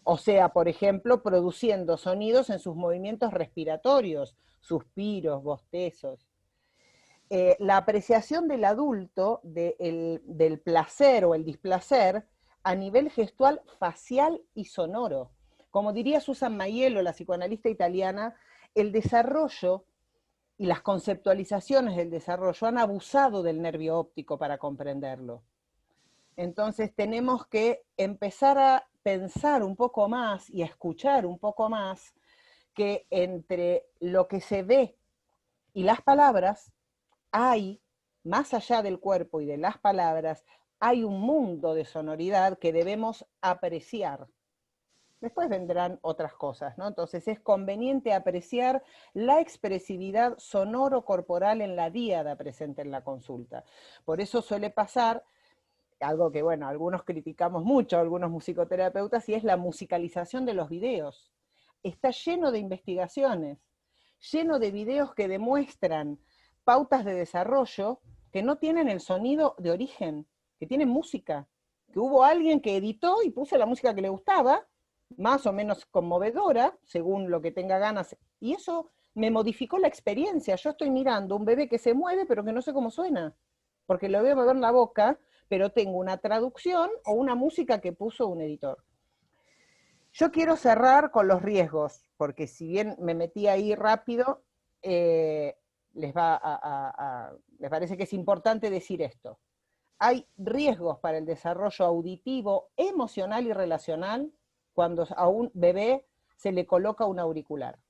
O sea, por ejemplo, produciendo sonidos en sus movimientos respiratorios, suspiros, bostezos. La apreciación del adulto del placer o el displacer a nivel gestual, facial y sonoro. Como diría Susan Maiello, la psicoanalista italiana, el desarrollo y las conceptualizaciones del desarrollo han abusado del nervio óptico para comprenderlo. Entonces tenemos que empezar a pensar un poco más y a escuchar un poco más que entre lo que se ve y las palabras hay, más allá del cuerpo y de las palabras, hay un mundo de sonoridad que debemos apreciar. Después vendrán otras cosas, ¿no? Entonces es conveniente apreciar la expresividad sonoro-corporal en la díada presente en la consulta. Por eso suele pasar algo que, bueno, algunos criticamos mucho, algunos musicoterapeutas, y es la musicalización de los videos. Está lleno de investigaciones, lleno de videos que demuestran pautas de desarrollo que no tienen el sonido de origen, que tienen música, que hubo alguien que editó y puso la música que le gustaba, más o menos conmovedora, según lo que tenga ganas, y eso me modificó la experiencia. Yo estoy mirando un bebé que se mueve, pero que no sé cómo suena, porque lo veo mover la boca, pero tengo una traducción o una música que puso un editor. Yo quiero cerrar con los riesgos, porque si bien me metí ahí rápido, les parece que es importante decir esto. Hay riesgos para el desarrollo auditivo, emocional y relacional cuando a un bebé se le coloca un auricular.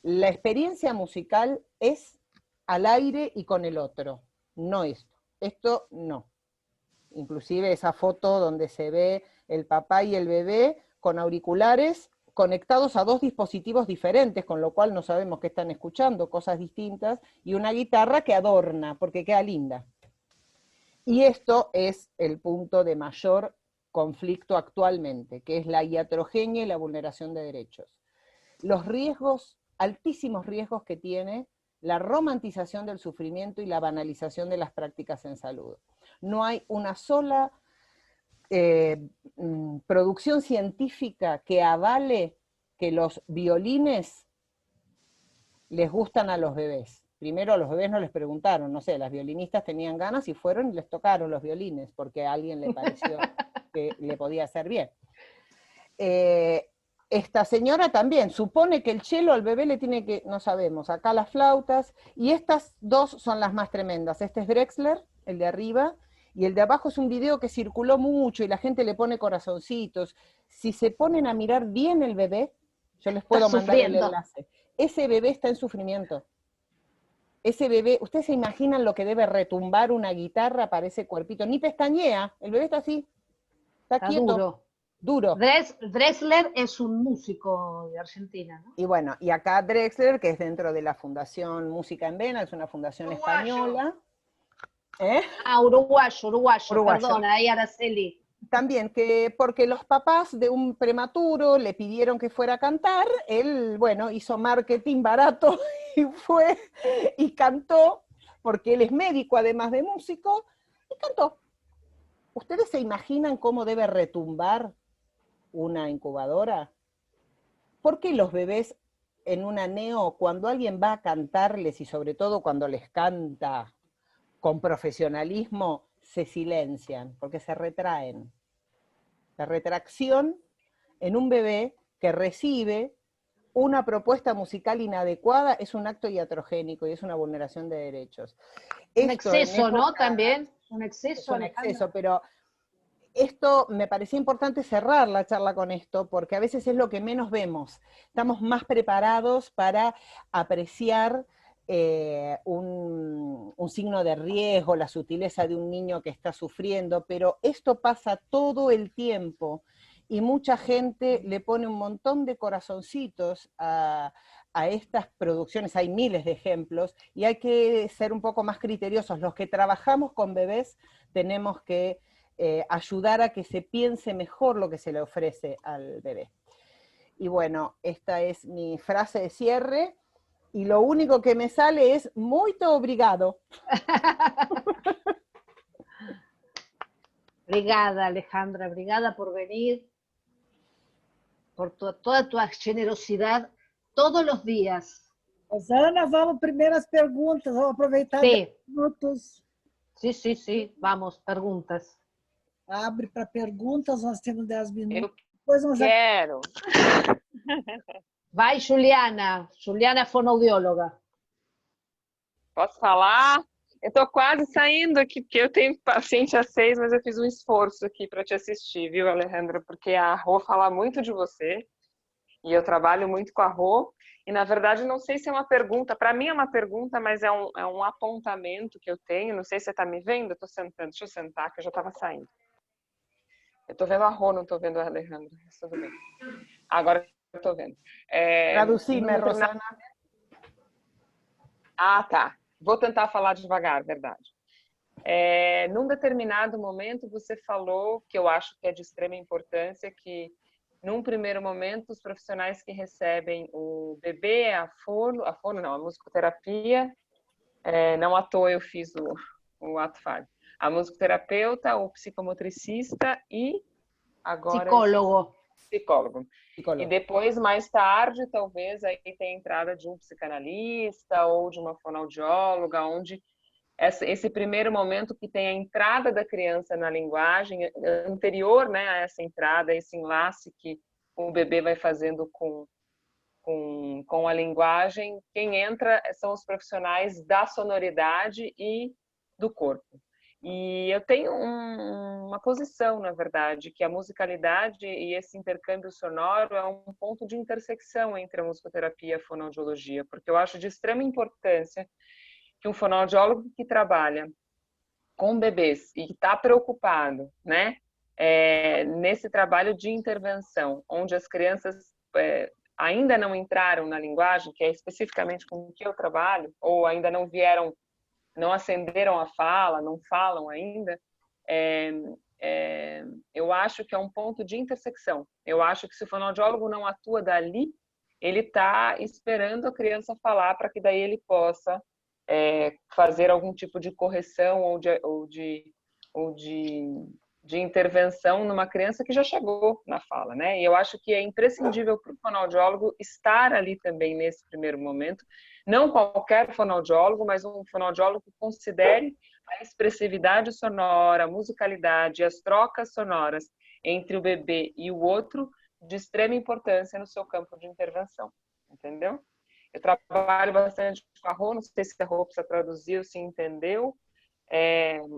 La experiencia musical es al aire y con el otro, no esto. Esto no. inclusive esa foto donde se ve el papá y el bebé con auriculares conectados a dos dispositivos diferentes, con lo cual no sabemos qué están escuchando, cosas distintas, y una guitarra que adorna, porque queda linda. Y esto es el punto de mayor conflicto actualmente, que es la iatrogenia y la vulneración de derechos. Los riesgos, altísimos riesgos que tiene la romantización del sufrimiento y la banalización de las prácticas en salud. No hay una sola producción científica que avale que los violines les gustan a los bebés. Primero a los bebés no les preguntaron, no sé, las violinistas tenían ganas y fueron y les tocaron los violines, porque a alguien le pareció que le podía hacer bien. Esta señora también supone que el cello al bebé le tiene que, no sabemos, acá las flautas, y estas dos son las más tremendas. Este es Drexler, el de arriba, y el de abajo es un video que circuló mucho y la gente le pone corazoncitos. Si se ponen a mirar bien el bebé, yo les puedo mandar el enlace. Ese bebé está en sufrimiento. Ese bebé, ¿ustedes se imaginan lo que debe retumbar una guitarra para ese cuerpito? Ni pestañea, el bebé está así, está quieto. Duro. Drexler es un músico de Argentina, ¿no? Y bueno, y acá Drexler, que es dentro de la Fundación Música en Vena, es una fundación española. Uruguayo, perdona, ahí Araceli. También, que porque los papás de un prematuro le pidieron que fuera a cantar, él, bueno, hizo marketing barato y fue y cantó, porque él es médico además de músico, y cantó. ¿Ustedes se imaginan cómo debe retumbar una incubadora? ¿Por qué los bebés en una neo, cuando alguien va a cantarles, y sobre todo cuando les canta con profesionalismo, se silencian? Porque se retraen. La retracción en un bebé que recibe una propuesta musical inadecuada es un acto iatrogénico y es una vulneración de derechos. Un exceso, ¿no? También, un exceso. Es un exceso, pero esto me parecía importante cerrar la charla con esto, porque a veces es lo que menos vemos. Estamos más preparados para apreciar un signo de riesgo, la sutileza de un niño que está sufriendo, pero esto pasa todo el tiempo y mucha gente le pone un montón de corazoncitos a estas producciones. Hay miles de ejemplos y hay que ser un poco más criteriosos. Los que trabajamos con bebés tenemos que ayudar a que se piense mejor lo que se le ofrece al bebé. Y bueno, esta es mi frase de cierre, y lo único que me sale es muito obrigado. Obrigada, Alejandra, obrigada por venir, por toda tu generosidad todos los días. Rosana, vamos primeiras perguntas, vamos aproveitar 10 minutos. Sí, vamos, perguntas. Abre para perguntas, nós temos 10 minutos. Eu quero. Vai, Juliana, fonoaudióloga. Posso falar? Eu tô quase saindo aqui, porque eu tenho paciente às 6, mas eu fiz um esforço aqui para te assistir, viu, Alejandra? Porque a Rô fala muito de você, e eu trabalho muito com a Rô, e na verdade não sei se é uma pergunta, para mim é uma pergunta, mas é um apontamento que eu tenho, não sei se você tá me vendo, eu tô sentando, deixa eu sentar, que eu já tava saindo. Eu tô vendo a Rô, não tô vendo a Alejandra, mas tudo bem. Agora eu tô vendo. Traduzi-me, Rosana. Ah, tá. Vou tentar falar devagar, verdade. Num determinado momento, você falou, que eu acho que é de extrema importância, que num primeiro momento, os profissionais que recebem o bebê, a musicoterapia, não à toa eu fiz o ato falho. A musicoterapeuta, o psicomotricista e agora... Psicólogo. E depois, mais tarde, talvez aí tenha a entrada de um psicanalista ou de uma fonoaudióloga, onde esse primeiro momento que tem a entrada da criança na linguagem, anterior, né, a essa entrada, esse enlace que o bebê vai fazendo com a linguagem, quem entra são os profissionais da sonoridade e do corpo. E eu tenho uma posição, na verdade, que a musicalidade e esse intercâmbio sonoro é um ponto de intersecção entre a musicoterapia e a fonoaudiologia, porque eu acho de extrema importância que um fonoaudiólogo que trabalha com bebês e está preocupado, né, nesse trabalho de intervenção, onde as crianças ainda não entraram na linguagem, que é especificamente com o que eu trabalho, ou ainda não vieram, não acenderam a fala, não falam ainda, eu acho que é um ponto de intersecção. Eu acho que se o fonoaudiólogo não atua dali, ele está esperando a criança falar para que daí ele possa fazer algum tipo de correção ou de intervenção numa criança que já chegou na fala, né? E eu acho que é imprescindível para o fonoaudiólogo estar ali também nesse primeiro momento, não qualquer fonoaudiólogo, mas um fonoaudiólogo que considere a expressividade sonora, a musicalidade, as trocas sonoras entre o bebê e o outro de extrema importância no seu campo de intervenção, entendeu? Eu trabalho bastante com a Rô, não sei se a Rô precisa traduzir, se entendeu.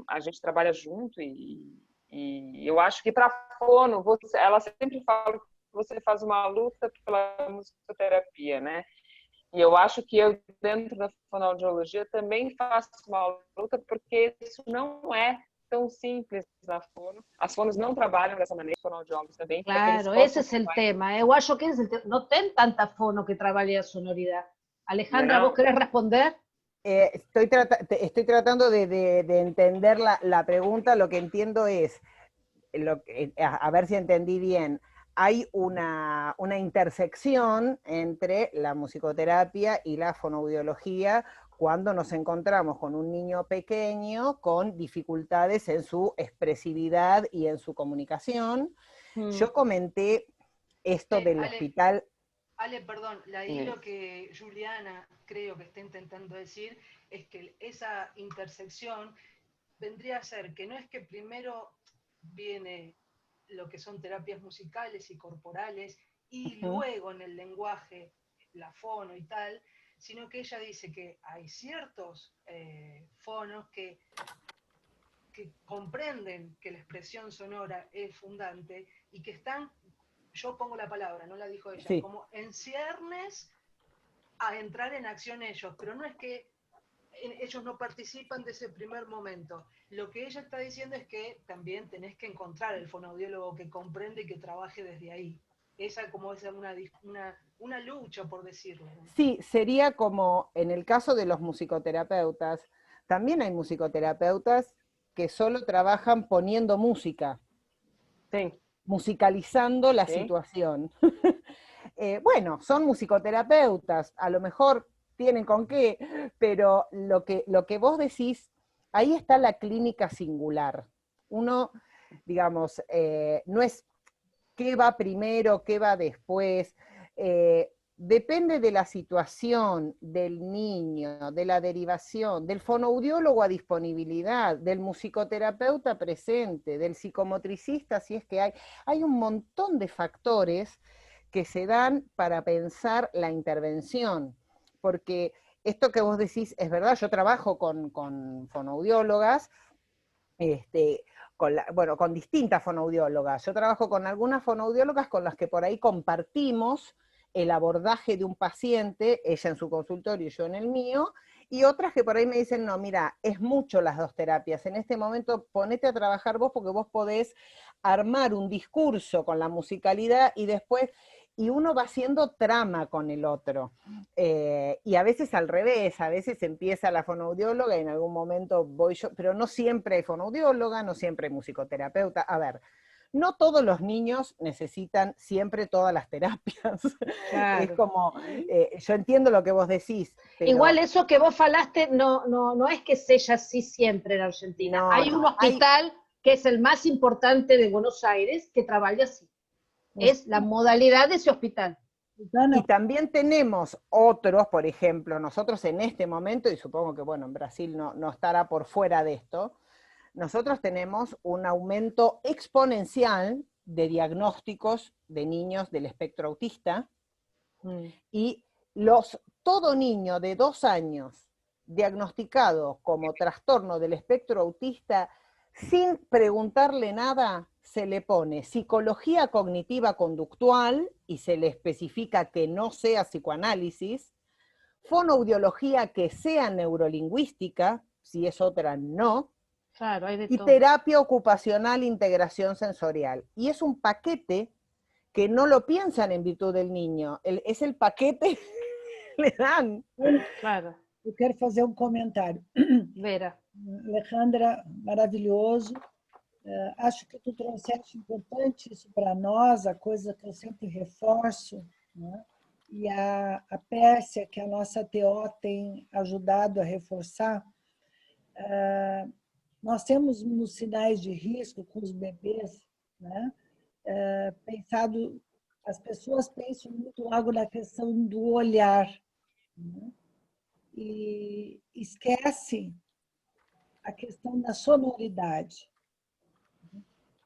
A gente trabalha junto e eu acho que para fono, ela sempre fala que você faz uma luta pela musicoterapia, né? E eu acho que eu, dentro da fonoaudiologia, também faço uma luta, porque isso não é tão simples na fono. As fonos não trabalham dessa maneira, os fonoaudiólogos também. Claro, esse é o tema. Eu acho que não tem tanta fono que trabalhe a sonoridade. Alejandra, ¿vos querés responder? Estoy tratando de entender la pregunta. Lo que entiendo es, a ver si entendí bien, hay una intersección entre la musicoterapia y la fonoaudiología cuando nos encontramos con un niño pequeño con dificultades en su expresividad y en su comunicación. Yo comenté esto del hospital... Ale, perdón, ahí lo que Juliana creo que está intentando decir es que esa intersección vendría a ser que no es que primero viene lo que son terapias musicales y corporales y luego en el lenguaje, la fono y tal, sino que ella dice que hay ciertos fonos que comprenden que la expresión sonora es fundante y que están, yo pongo la palabra, no la dijo ella, sí, como en ciernes a entrar en acción ellos, pero no es que ellos no participan de ese primer momento. Lo que ella está diciendo es que también tenés que encontrar el fonoaudiólogo que comprende y que trabaje desde ahí. Esa como es una lucha, por decirlo. Sí, sería como en el caso de los musicoterapeutas, también hay musicoterapeutas que solo trabajan poniendo música, sí, musicalizando la situación. Bueno, son musicoterapeutas, a lo mejor tienen con qué, pero lo que vos decís, ahí está la clínica singular. Uno, digamos, no es qué va primero, qué va después, depende de la situación, del niño, de la derivación, del fonoaudiólogo a disponibilidad, del musicoterapeuta presente, del psicomotricista, si es que hay un montón de factores que se dan para pensar la intervención, porque esto que vos decís es verdad. Yo trabajo con fonoaudiólogas, con distintas fonoaudiólogas. Yo trabajo con algunas fonoaudiólogas con las que por ahí compartimos el abordaje de un paciente, ella en su consultorio y yo en el mío, y otras que por ahí me dicen, no, mira, es mucho las dos terapias, en este momento ponete a trabajar vos porque vos podés armar un discurso con la musicalidad y después, y uno va haciendo trama con el otro, y a veces al revés, a veces empieza la fonoaudióloga y en algún momento voy yo, pero no siempre hay fonoaudióloga, no siempre hay musicoterapeuta. A ver, no todos los niños necesitan siempre todas las terapias. Claro. Es como, yo entiendo lo que vos decís. Pero... Igual eso que vos falaste no es que sea así siempre en Argentina. No, hay un hospital que es el más importante de Buenos Aires que trabaja así. Es la modalidad de ese hospital. Y también tenemos otros, por ejemplo, nosotros en este momento, y supongo que bueno, en Brasil no estará por fuera de esto, nosotros tenemos un aumento exponencial de diagnósticos de niños del espectro autista, y todo niño de 2 años diagnosticado como trastorno del espectro autista, sin preguntarle nada, se le pone psicología cognitiva conductual y se le especifica que no sea psicoanálisis, fonoaudiología que sea neurolingüística, si es otra no, Claro, hay de y todo. terapia ocupacional, integración sensorial. Y es un paquete que no lo piensan en virtud del niño, es el paquete que le dan. Claro. Eu quero fazer um comentário. Vera. Alejandra, maravilhoso. Acho que tu trouxeste importante isso para nós, a coisa que eu sempre reforço, né? E a Pérsia, que a nossa TO tem ajudado a reforçar, nós temos nos sinais de risco com os bebês, né? Pensado, as pessoas pensam muito logo na questão do olhar, né? E esquecem a questão da sonoridade.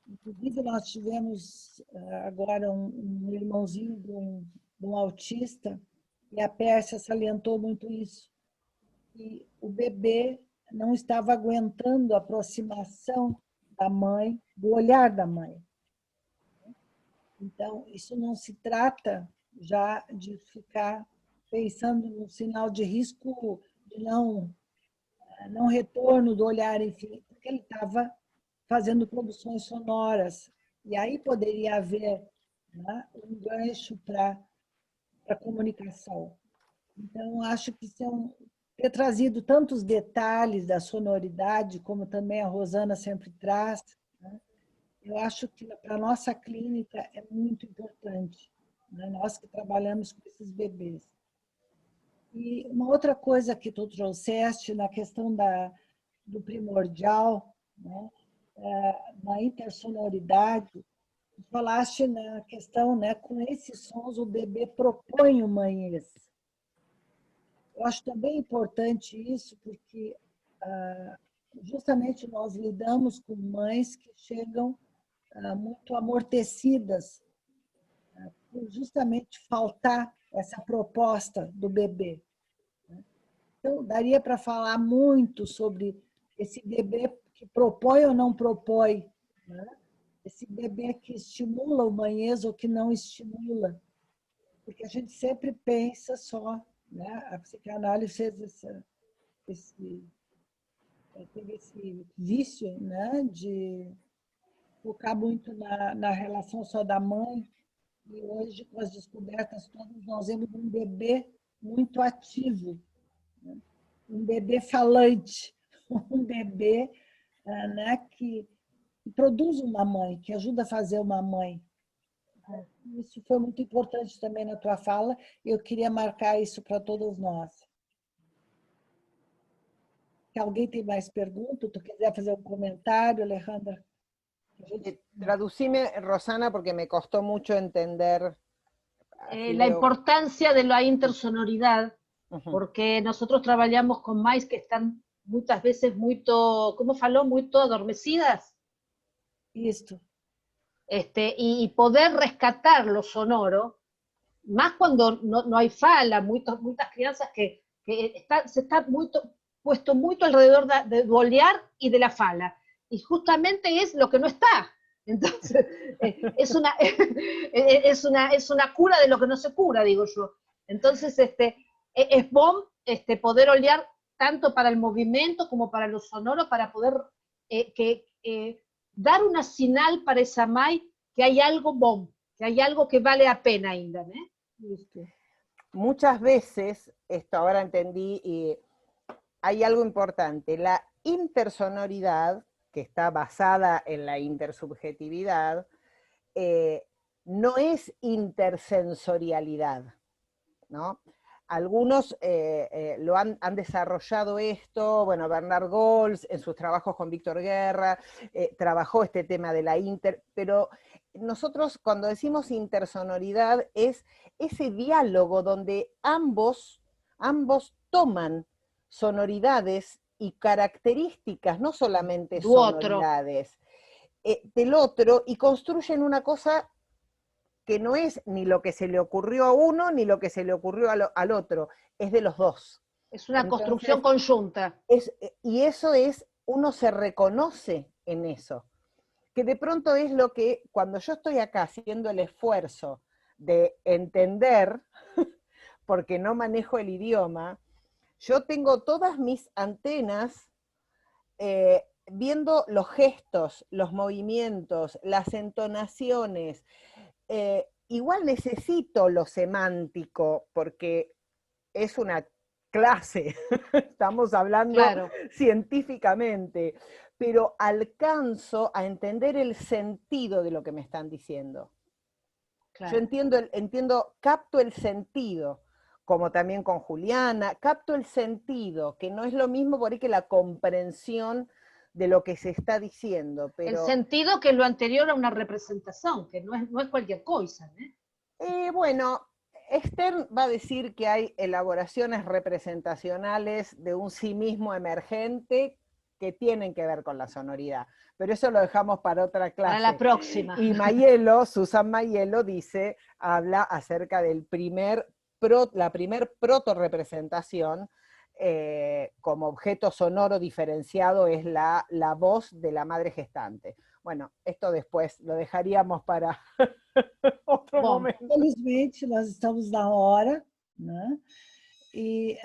Inclusive, nós tivemos agora um irmãozinho de um autista, e a Pérsia salientou muito isso. E o bebê não estava aguentando a aproximação da mãe, do olhar da mãe. Então, isso não se trata já de ficar pensando no sinal de risco de não retorno do olhar, enfim, porque ele estava fazendo produções sonoras. E aí poderia haver, né, um gancho para a comunicação. Então, acho que ter trazido tantos detalhes da sonoridade, como também a Rosana sempre traz, né, eu acho que para a nossa clínica é muito importante, né, nós que trabalhamos com esses bebês. E uma outra coisa que tu trouxeste na questão do primordial, né, na intersonoridade, tu falaste na questão, né, com esses sons o bebê propõe uma manhês. Eu acho também importante isso, porque justamente nós lidamos com mães que chegam muito amortecidas, por justamente faltar essa proposta do bebê. Então, daria para falar muito sobre esse bebê que propõe ou não propõe, né? Esse bebê que estimula o manhês ou que não estimula, porque a gente sempre pensa só, né? A psicanálise fez teve esse vício, né? De focar muito na relação só da mãe, e hoje, com as descobertas todas, nós vemos um bebê muito ativo, né? Um bebê falante, um bebê, né, que produz uma mãe, que ajuda a fazer uma mãe. Isso foi muito importante também na tua fala, e eu queria marcar isso para todos nós. Se alguém tem mais perguntas, tu quiser fazer um comentário, Alejandra. Traducime, Rosana, porque me costó mucho entender. La importancia de la intersonoridad, porque nosotros trabajamos con mães que están muchas veces muy, ¿cómo faló? Muy adormecidas. Listo. Y poder rescatar lo sonoro, más cuando no hay fala, muchas crianzas que se está puesto mucho alrededor de olear y de la fala, y justamente es lo que no está. Entonces, es una cura de lo que no se cura, digo yo. Entonces, es bom poder olear tanto para el movimiento como para lo sonoro, para poder dar una señal para esa mãe que hay algo bom, que hay algo que vale la pena ainda, ¿no? Muchas veces, esto ahora entendí, y hay algo importante, la intersonoridad, que está basada en la intersubjetividad, no es intersensorialidad, ¿no? Algunos lo han desarrollado esto, bueno, Bernard Goltz en sus trabajos con Víctor Guerra, trabajó este tema de la pero nosotros cuando decimos intersonoridad es ese diálogo donde ambos toman sonoridades y características, no solamente sonoridades, del otro, y construyen una cosa que no es ni lo que se le ocurrió a uno, ni lo que se le ocurrió al otro, es de los dos. Es una construcción conjunta. Y eso es, uno se reconoce en eso, que de pronto es lo que, cuando yo estoy acá haciendo el esfuerzo de entender, porque no manejo el idioma, yo tengo todas mis antenas viendo los gestos, los movimientos, las entonaciones, igual necesito lo semántico porque es una clase, estamos hablando científicamente, pero alcanzo a entender el sentido de lo que me están diciendo. Yo entiendo, capto el sentido, como también con Juliana, capto el sentido, que no es lo mismo por ahí que la comprensión de lo que se está diciendo. Pero, el sentido que es lo anterior a una representación, que no es cualquier cosa. Bueno, Stern va a decir que hay elaboraciones representacionales de un sí mismo emergente que tienen que ver con la sonoridad, pero eso lo dejamos para otra clase. Para la próxima. Y Susan Mayelo habla acerca del la primer proto-representación como objeto sonoro diferenciado es la voz de la madre gestante. Bueno, esto después lo dejaríamos para otro momento. Felizmente, nós estamos na hora, né? E